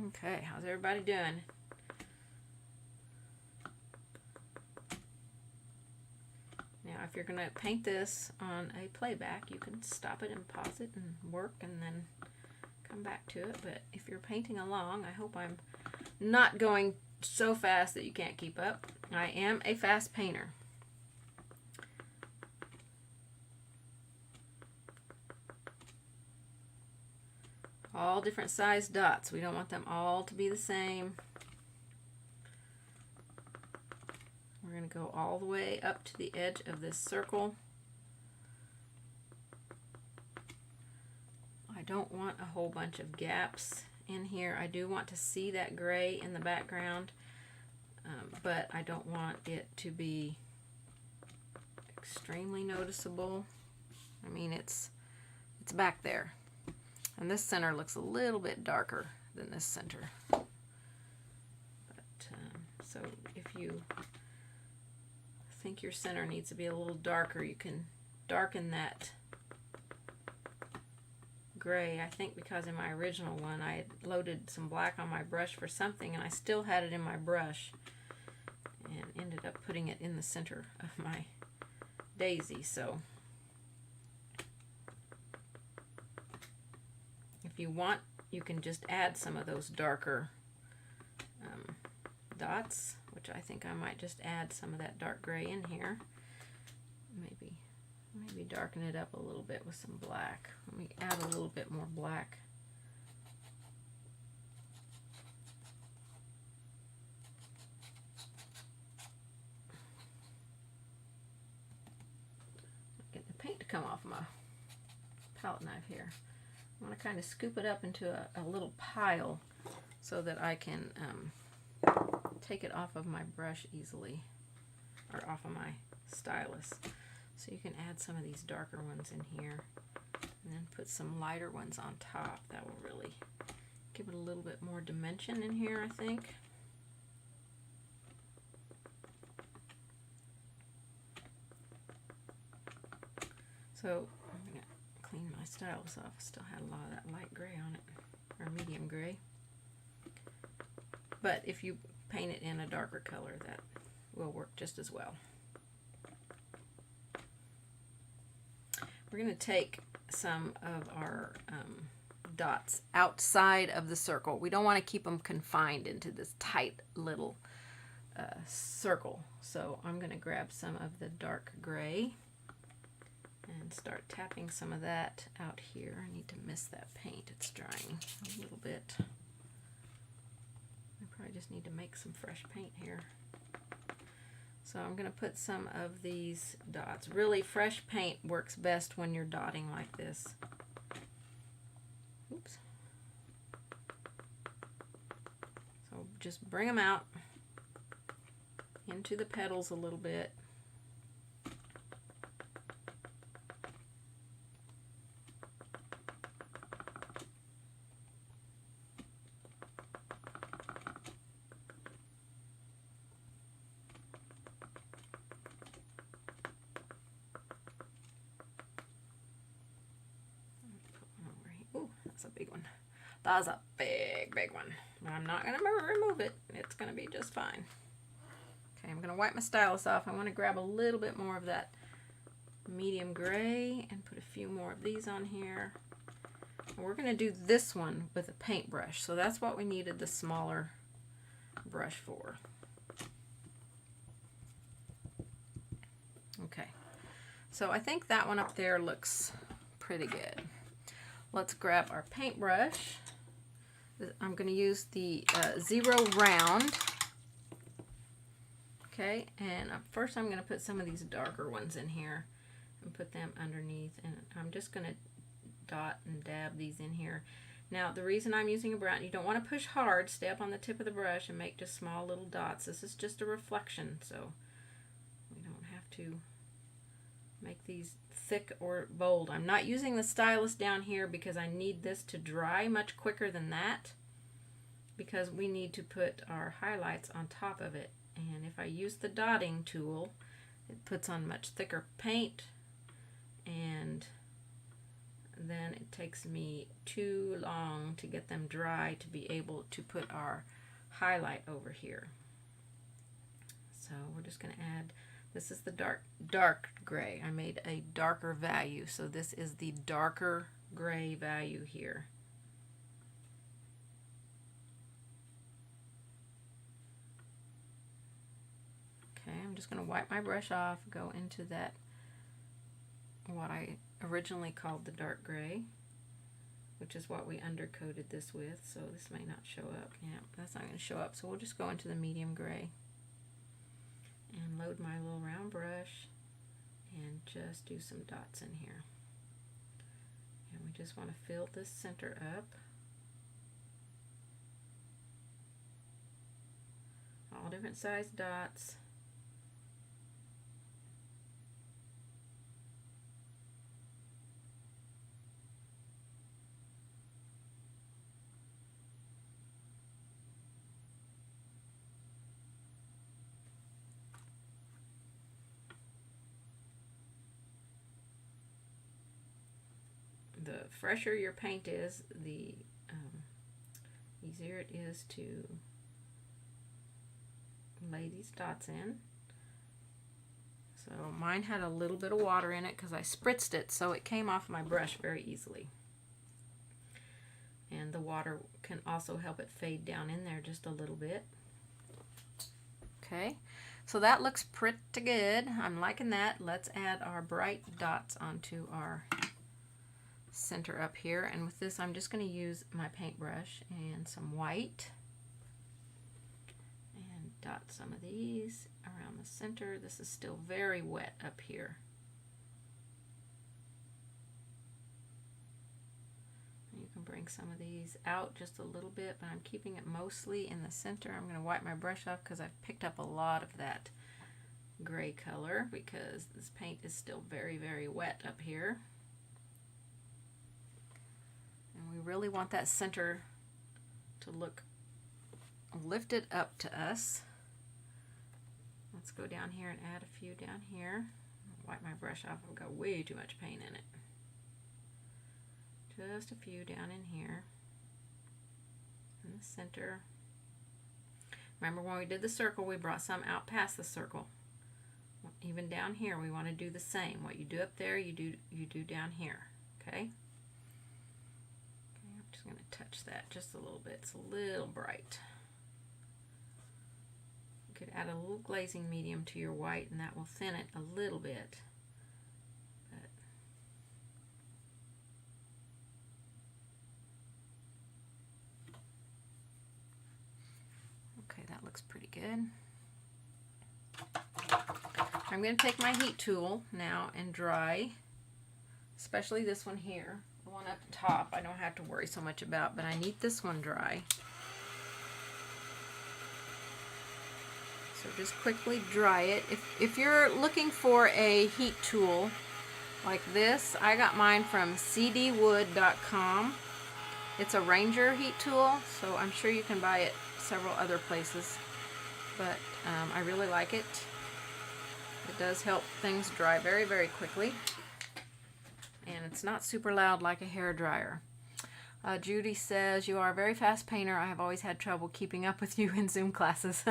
Okay, how's everybody doing? Now, if you're going to paint this on a playback, you can stop it and pause it and work and then come back to it. But if you're painting along, I hope I'm not going so fast that you can't keep up. I am a fast painter. All different size dots. We don't want them all to be the same. We're going to go all the way up to the edge of this circle. I don't want a whole bunch of gaps in here. I do want to see that gray in the background, but I don't want it to be extremely noticeable. I mean, it's back there. And this center looks a little bit darker than this center. But, so if you think your center needs to be a little darker, you can darken that gray. I think because in my original one I had loaded some black on my brush for something and I still had it in my brush and ended up putting it in the center of my daisy. So if you want, you can just add some of those darker dots, which I think I might just add some of that dark gray in here. Maybe darken it up a little bit with some black. Let me add a little bit more black. Get the paint to come off my palette knife here. I want to kind of scoop it up into a little pile so that I can take it off of my brush easily, or off of my stylus. So you can add some of these darker ones in here and then put some lighter ones on top. That will really give it a little bit more dimension in here, I think. So I'm going to clean my stylus off. Still had a lot of that light gray on it, or medium gray. But if you paint it in a darker color, that will work just as well. We're going to take some of our dots outside of the circle. We don't want to keep them confined into this tight little circle. So I'm going to grab some of the dark gray and start tapping some of that out here. I need to mist that paint. It's drying a little bit. I probably just need to make some fresh paint here. So I'm going to put some of these dots. Really, fresh paint works best when you're dotting like this. Oops. So just bring them out into the petals a little bit. That's a big one. That's a big one. I'm not going to remove it. It's going to be just fine. Okay, I'm going to wipe my stylus off. I want to grab a little bit more of that medium gray and put a few more of these on here. And we're going to do this one with a paintbrush. So that's what we needed the smaller brush for. Okay. So I think that one up there looks pretty good. let's grab our paintbrush. I'm going to use the 0 round. Okay, and first I'm going to put some of these darker ones in here and put them underneath, and I'm just going to dot and dab these in here. Now the reason I'm using a brown, you don't want to push hard, stay up on the tip of the brush and make just small little dots. This is just a reflection, so we don't have to make these thick or bold. I'm not using the stylus down here because I need this to dry much quicker than that, because we need to put our highlights on top of it. And if I use the dotting tool, it puts on much thicker paint, and then it takes me too long to get them dry to be able to put our highlight over here. So we're just going to add, this is the dark gray. I made a darker value, so this is the darker gray value here. Okay, I'm just going to wipe my brush off, go into that, what I originally called the dark gray, which is what we undercoated this with, so this may not show up. Yeah, that's not going to show up, so we'll just go into the medium gray and load my little round brush and just do some dots in here. And we just want to fill this center up. All different size dots. The fresher your paint is, the easier it is to lay these dots in. So mine had a little bit of water in it because I spritzed it, so it came off my brush very easily. And the water can also help it fade down in there just a little bit. Okay, so that looks pretty good. I'm liking that. Let's add our bright dots onto our center up here, and with this I'm just going to use my paintbrush and some white and dot some of these around the center. This is still very wet up here. You can bring some of these out just a little bit, but I'm keeping it mostly in the center. I'm going to wipe my brush off because I've picked up a lot of that gray color because this paint is still very, very wet up here. And we really want that center to look lifted up to us. Let's go down here and add a few down here. Wipe my brush off. I've got way too much paint in it. Just a few down in here in the center. Remember when we did the circle, we brought some out past the circle. Even down here, we want to do the same. What you do up there, you do down here. Okay? I'm just going to touch that just a little bit. It's a little bright. You could add a little glazing medium to your white, and that will thin it a little bit. Okay, that looks pretty good. I'm going to take my heat tool now and dry, especially this one here. The one up top I don't have to worry so much about, but I need this one dry. So just quickly dry it. If you're looking for a heat tool like this, I got mine from cdwood.com. It's a Ranger heat tool, so I'm sure you can buy it several other places, but I really like it. It does help things dry very, very quickly, and it's not super loud like a hair dryer. Judy says, you are a very fast painter. I have always had trouble keeping up with you in Zoom classes.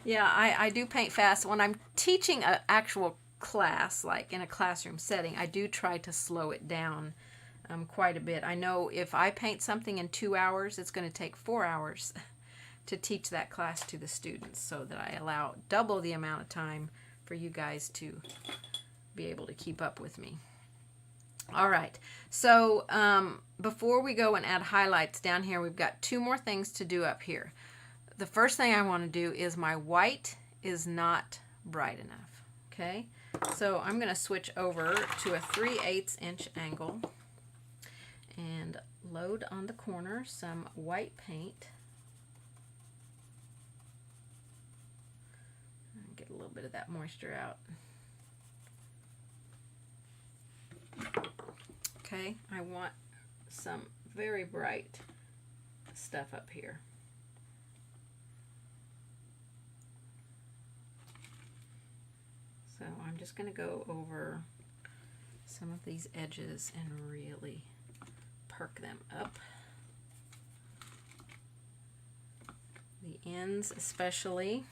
Yeah, I do paint fast. When I'm teaching an actual class, like in a classroom setting, I do try to slow it down quite a bit. I know if I paint something in 2 hours, it's going to take 4 hours to teach that class to the students, so that I allow double the amount of time for you guys to be able to keep up with me. All right, so before we go and add highlights down here, we've got two more things to do up here. The first thing I want to do is my white is not bright enough. Okay, so I'm going to switch over to a 3/8 inch angle and load on the corner some white paint. Get a little bit of that moisture out. Okay, I want some very bright stuff up here. So I'm just going to go over some of these edges and really perk them up. The ends especially.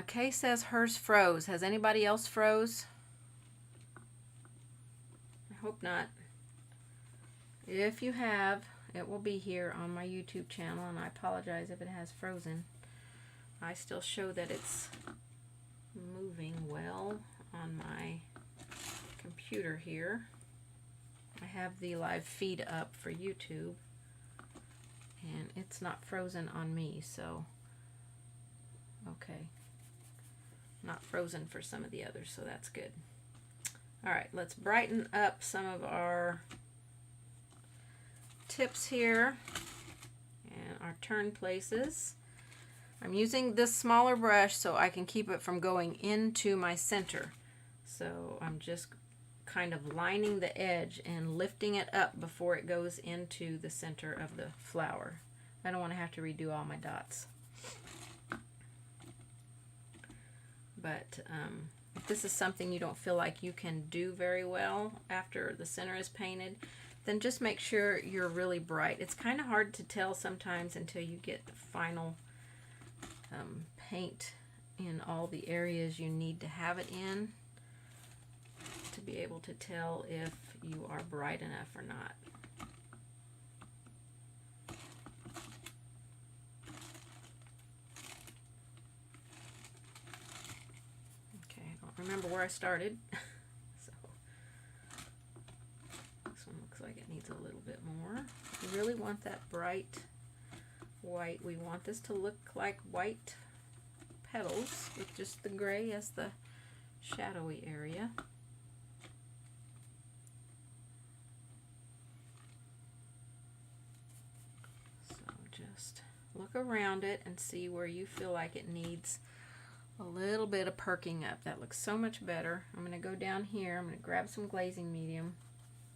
Kay says hers froze. Has anybody else froze? I hope not. If you have, it will be here on my YouTube channel, and I apologize if it has frozen. I still show that it's moving well on my computer here. I have the live feed up for YouTube, and it's not frozen on me, so okay. Not frozen for some of the others, so that's good. All right, let's brighten up some of our tips here and our turn places. I'm using this smaller brush so I can keep it from going into my center. So I'm just kind of lining the edge and lifting it up before it goes into the center of the flower. I don't want to have to redo all my dots. But if this is something you don't feel like you can do very well after the center is painted, then just make sure you're really bright. It's kind of hard to tell sometimes until you get the final paint in all the areas you need to have it in to be able to tell if you are bright enough or not. Remember where I started. So this one looks like it needs a little bit more. We really want that bright white. We want this to look like white petals with just the gray as the shadowy area. So just look around it and see where you feel like it needs a little bit of perking up. That looks so much better. I'm going to go down here. I'm going to grab some glazing medium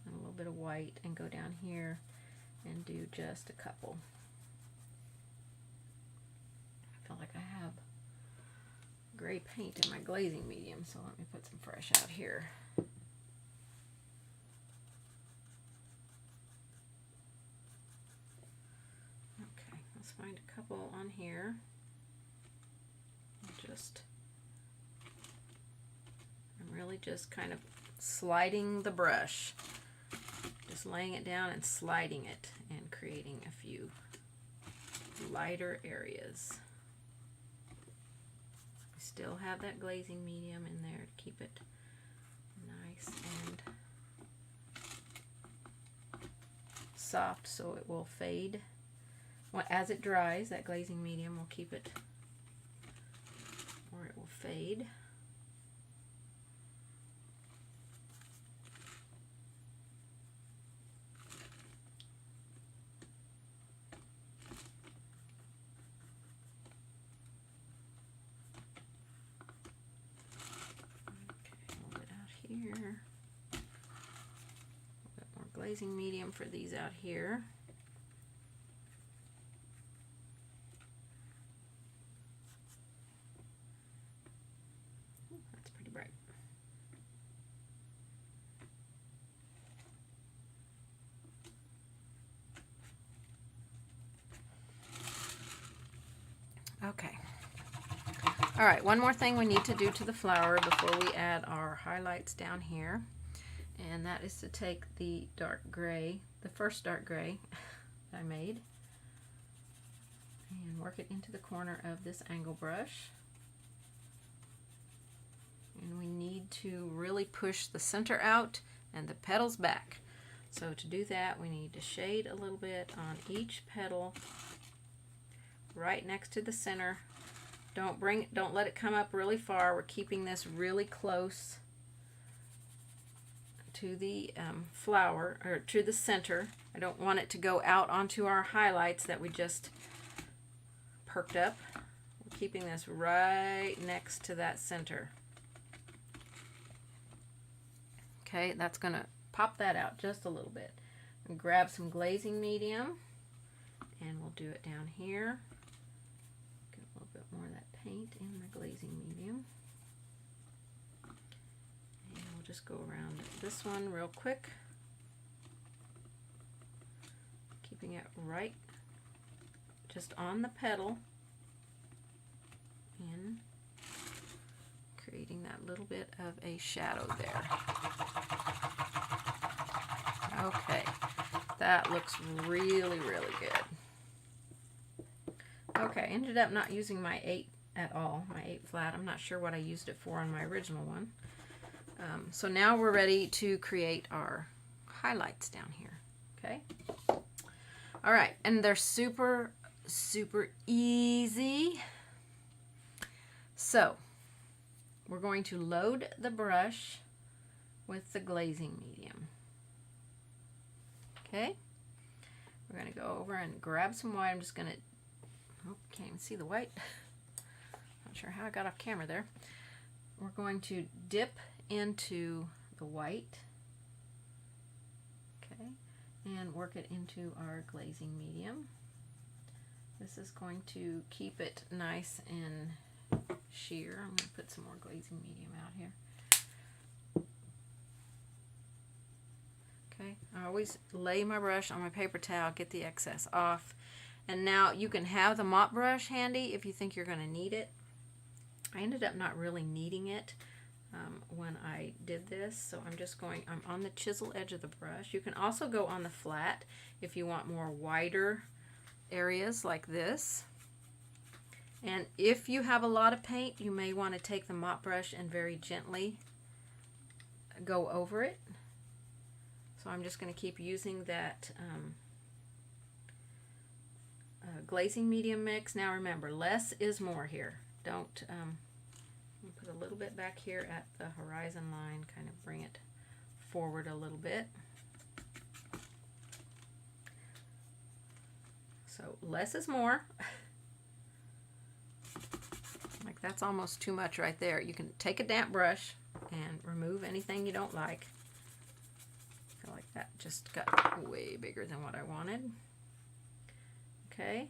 and a little bit of white and go down here and do just a couple. I feel like I have gray paint in my glazing medium, so let me put some fresh out here. Okay, let's find a couple on here. I'm really just kind of sliding the brush, just laying it down and sliding it and creating a few lighter areas. We still have that glazing medium in there to keep it nice and soft so it will fade. As it dries, that glazing medium will keep it or it will fade. Okay, hold it out here. A little bit more glazing medium for these out here. Okay. All right, one more thing we need to do to the flower before we add our highlights down here, and that is to take the dark gray, the first dark gray that I made, and work it into the corner of this angle brush. And we need to really really push the center out and the petals back. So to do that, we need to shade a little bit on each petal right next to the center. Don't let it come up really far. We're keeping this really close to the flower, or to the center. I don't want it to go out onto our highlights that we just perked up. We're keeping this right next to that center. Okay, that's going to pop that out just a little bit. And grab some glazing medium, and we'll do it down here. Get a little bit more of that paint in my glazing medium. And we'll just go around this one real quick, keeping it right just on the petal and creating that little bit of a shadow there. Okay, that looks really, really good. Okay, I ended up not using my 8 at all, my 8 flat. I'm not sure what I used it for on my original one. So now we're ready to create our highlights down here, okay? All right, and they're super, super easy. So we're going to load the brush with the glazing medium. Okay, we're going to go over and grab some white. I'm just going to, oh, can't even see the white. Not sure how I got off camera there. We're going to dip into the white, okay, and work it into our glazing medium. This is going to keep it nice and sheer. I'm going to put some more glazing medium out here. Okay, I always lay my brush on my paper towel, get the excess off. And now you can have the mop brush handy if you think you're going to need it. I ended up not really needing it when I did this, so I'm on the chisel edge of the brush. You can also go on the flat if you want more wider areas like this. And if you have a lot of paint, you may want to take the mop brush and very gently go over it. So I'm just going to keep using that glazing medium mix. Now remember, less is more here. Don't put a little bit back here at the horizon line, kind of bring it forward a little bit. So less is more. Like that's almost too much right there. You can take a damp brush and remove anything you don't like. I feel like that just got way bigger than what I wanted. Okay.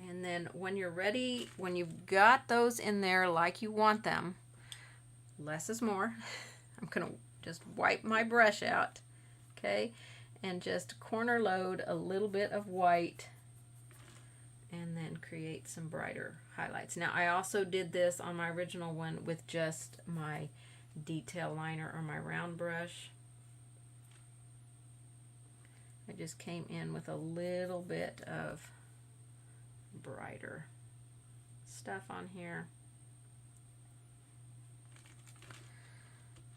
And then when you're ready, when you've got those in there like you want them, less is more. I'm going to just wipe my brush out, okay, and just corner load a little bit of white and then create some brighter highlights. Now I also did this on my original one with just my detail liner or my round brush. I just came in with a little bit of brighter stuff on here,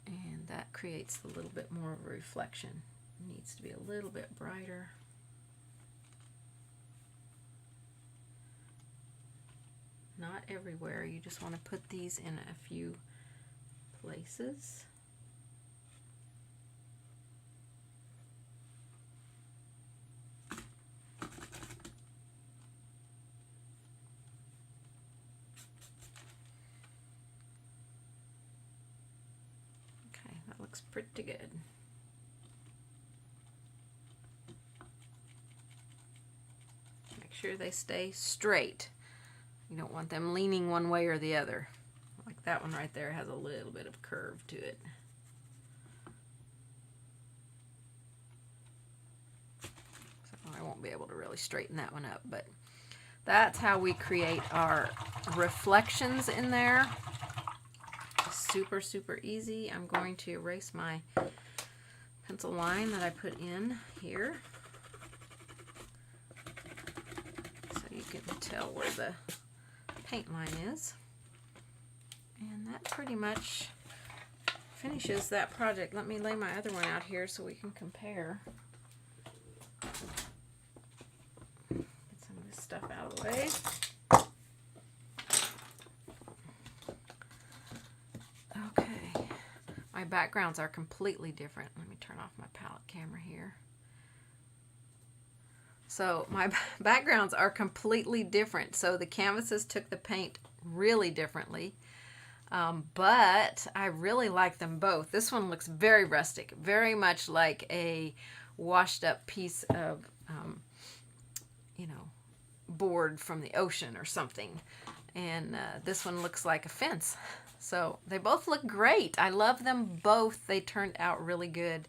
and that creates a little bit more of a reflection. It needs to be a little bit brighter. Not everywhere, you just want to put these in a few places. Looks pretty good. Make sure they stay straight. You don't want them leaning one way or the other. Like that one right there has a little bit of curve to it. So I won't be able to really straighten that one up, but that's how we create our reflections in there. Super, super easy. I'm going to erase my pencil line that I put in here so you can tell where the paint line is. And that pretty much finishes that project. Let me lay my other one out here so we can compare. Get some of this stuff out of the way. Okay, my backgrounds are completely different. Let me turn off my palette camera here. So my backgrounds are completely different. So the canvases took the paint really differently. But I really like them both. This one looks very rustic, very much like a washed up piece of, you know, board from the ocean or something. And this one looks like a fence. So they both look great. I love them both. They turned out really good.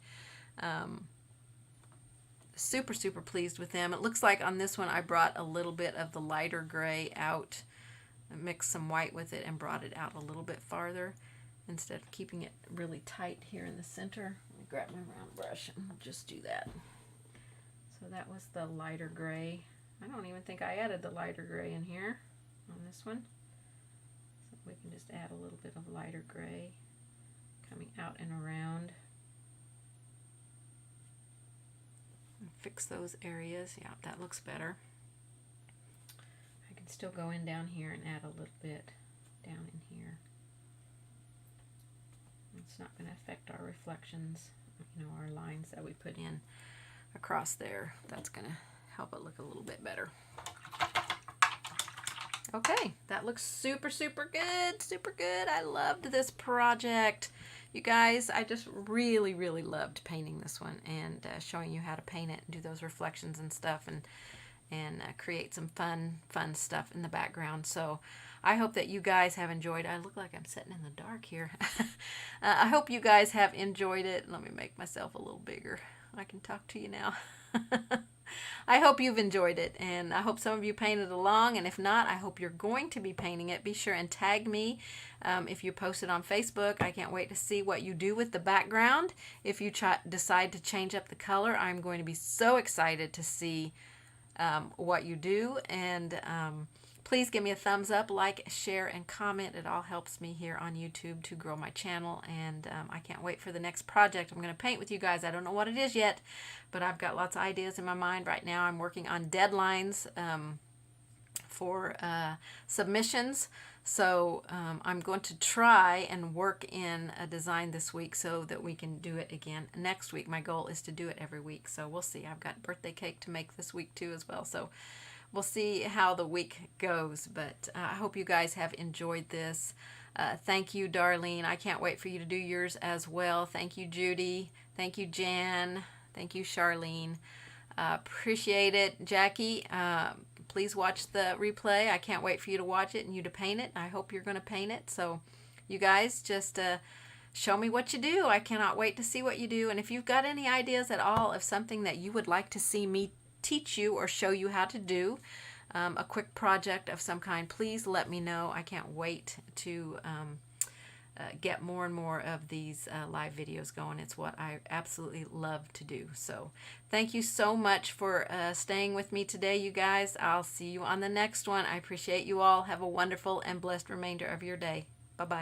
Super, super pleased with them. It looks like on this one I brought a little bit of the lighter gray out, mixed some white with it and brought it out a little bit farther instead of keeping it really tight here in the center. Let me grab my round brush and we'll just do that. So that was the lighter gray. I don't even think I added the lighter gray in here on this one. So we can just add a little bit of lighter gray coming out and around. Fix those areas. Yeah, that looks better. I can still go in down here and add a little bit down in here. It's not going to affect our reflections, you know, our lines that we put in across there. That's going to help it look a little bit better. Okay, that looks super, super good. Super good. I loved this project. You guys, I just really, really loved painting this one and showing you how to paint it and do those reflections and stuff and create some fun stuff in the background. So I hope that you guys have enjoyed. I look like I'm sitting in the dark here. I hope you guys have enjoyed it. Let me make myself a little bigger. I can talk to you now. I hope you've enjoyed it, and I hope some of you painted along, and if not, I hope you're going to be painting it. Be sure and tag me if you post it on Facebook. I can't wait to see what you do with the background. If you decide to change up the color, I'm going to be so excited to see what you do, and please give me a thumbs up, like, share, and comment. It all helps me here on YouTube to grow my channel, and I can't wait for the next project I'm going to paint with you guys. I don't know what it is yet, but I've got lots of ideas in my mind right now. I'm working on deadlines for submissions, so I'm going to try and work in a design this week so that we can do it again next week. My goal is to do it every week, so we'll see. I've got birthday cake to make this week too as well, so we'll see how the week goes, but I hope you guys have enjoyed this. Thank you, Darlene. I can't wait for you to do yours as well. Thank you, Judy. Thank you, Jan. Thank you, Charlene. Appreciate it. Jackie, please watch the replay. I can't wait for you to watch it and you to paint it. I hope you're going to paint it. So you guys just show me what you do. I cannot wait to see what you do. And if you've got any ideas at all of something that you would like to see me teach you or show you how to do, a quick project of some kind, please let me know. I can't wait to get more and more of these live videos going. It's what I absolutely love to do. So thank you so much for staying with me today, you guys. I'll see you on the next one. I appreciate you all. Have a wonderful and blessed remainder of your day. Bye-bye.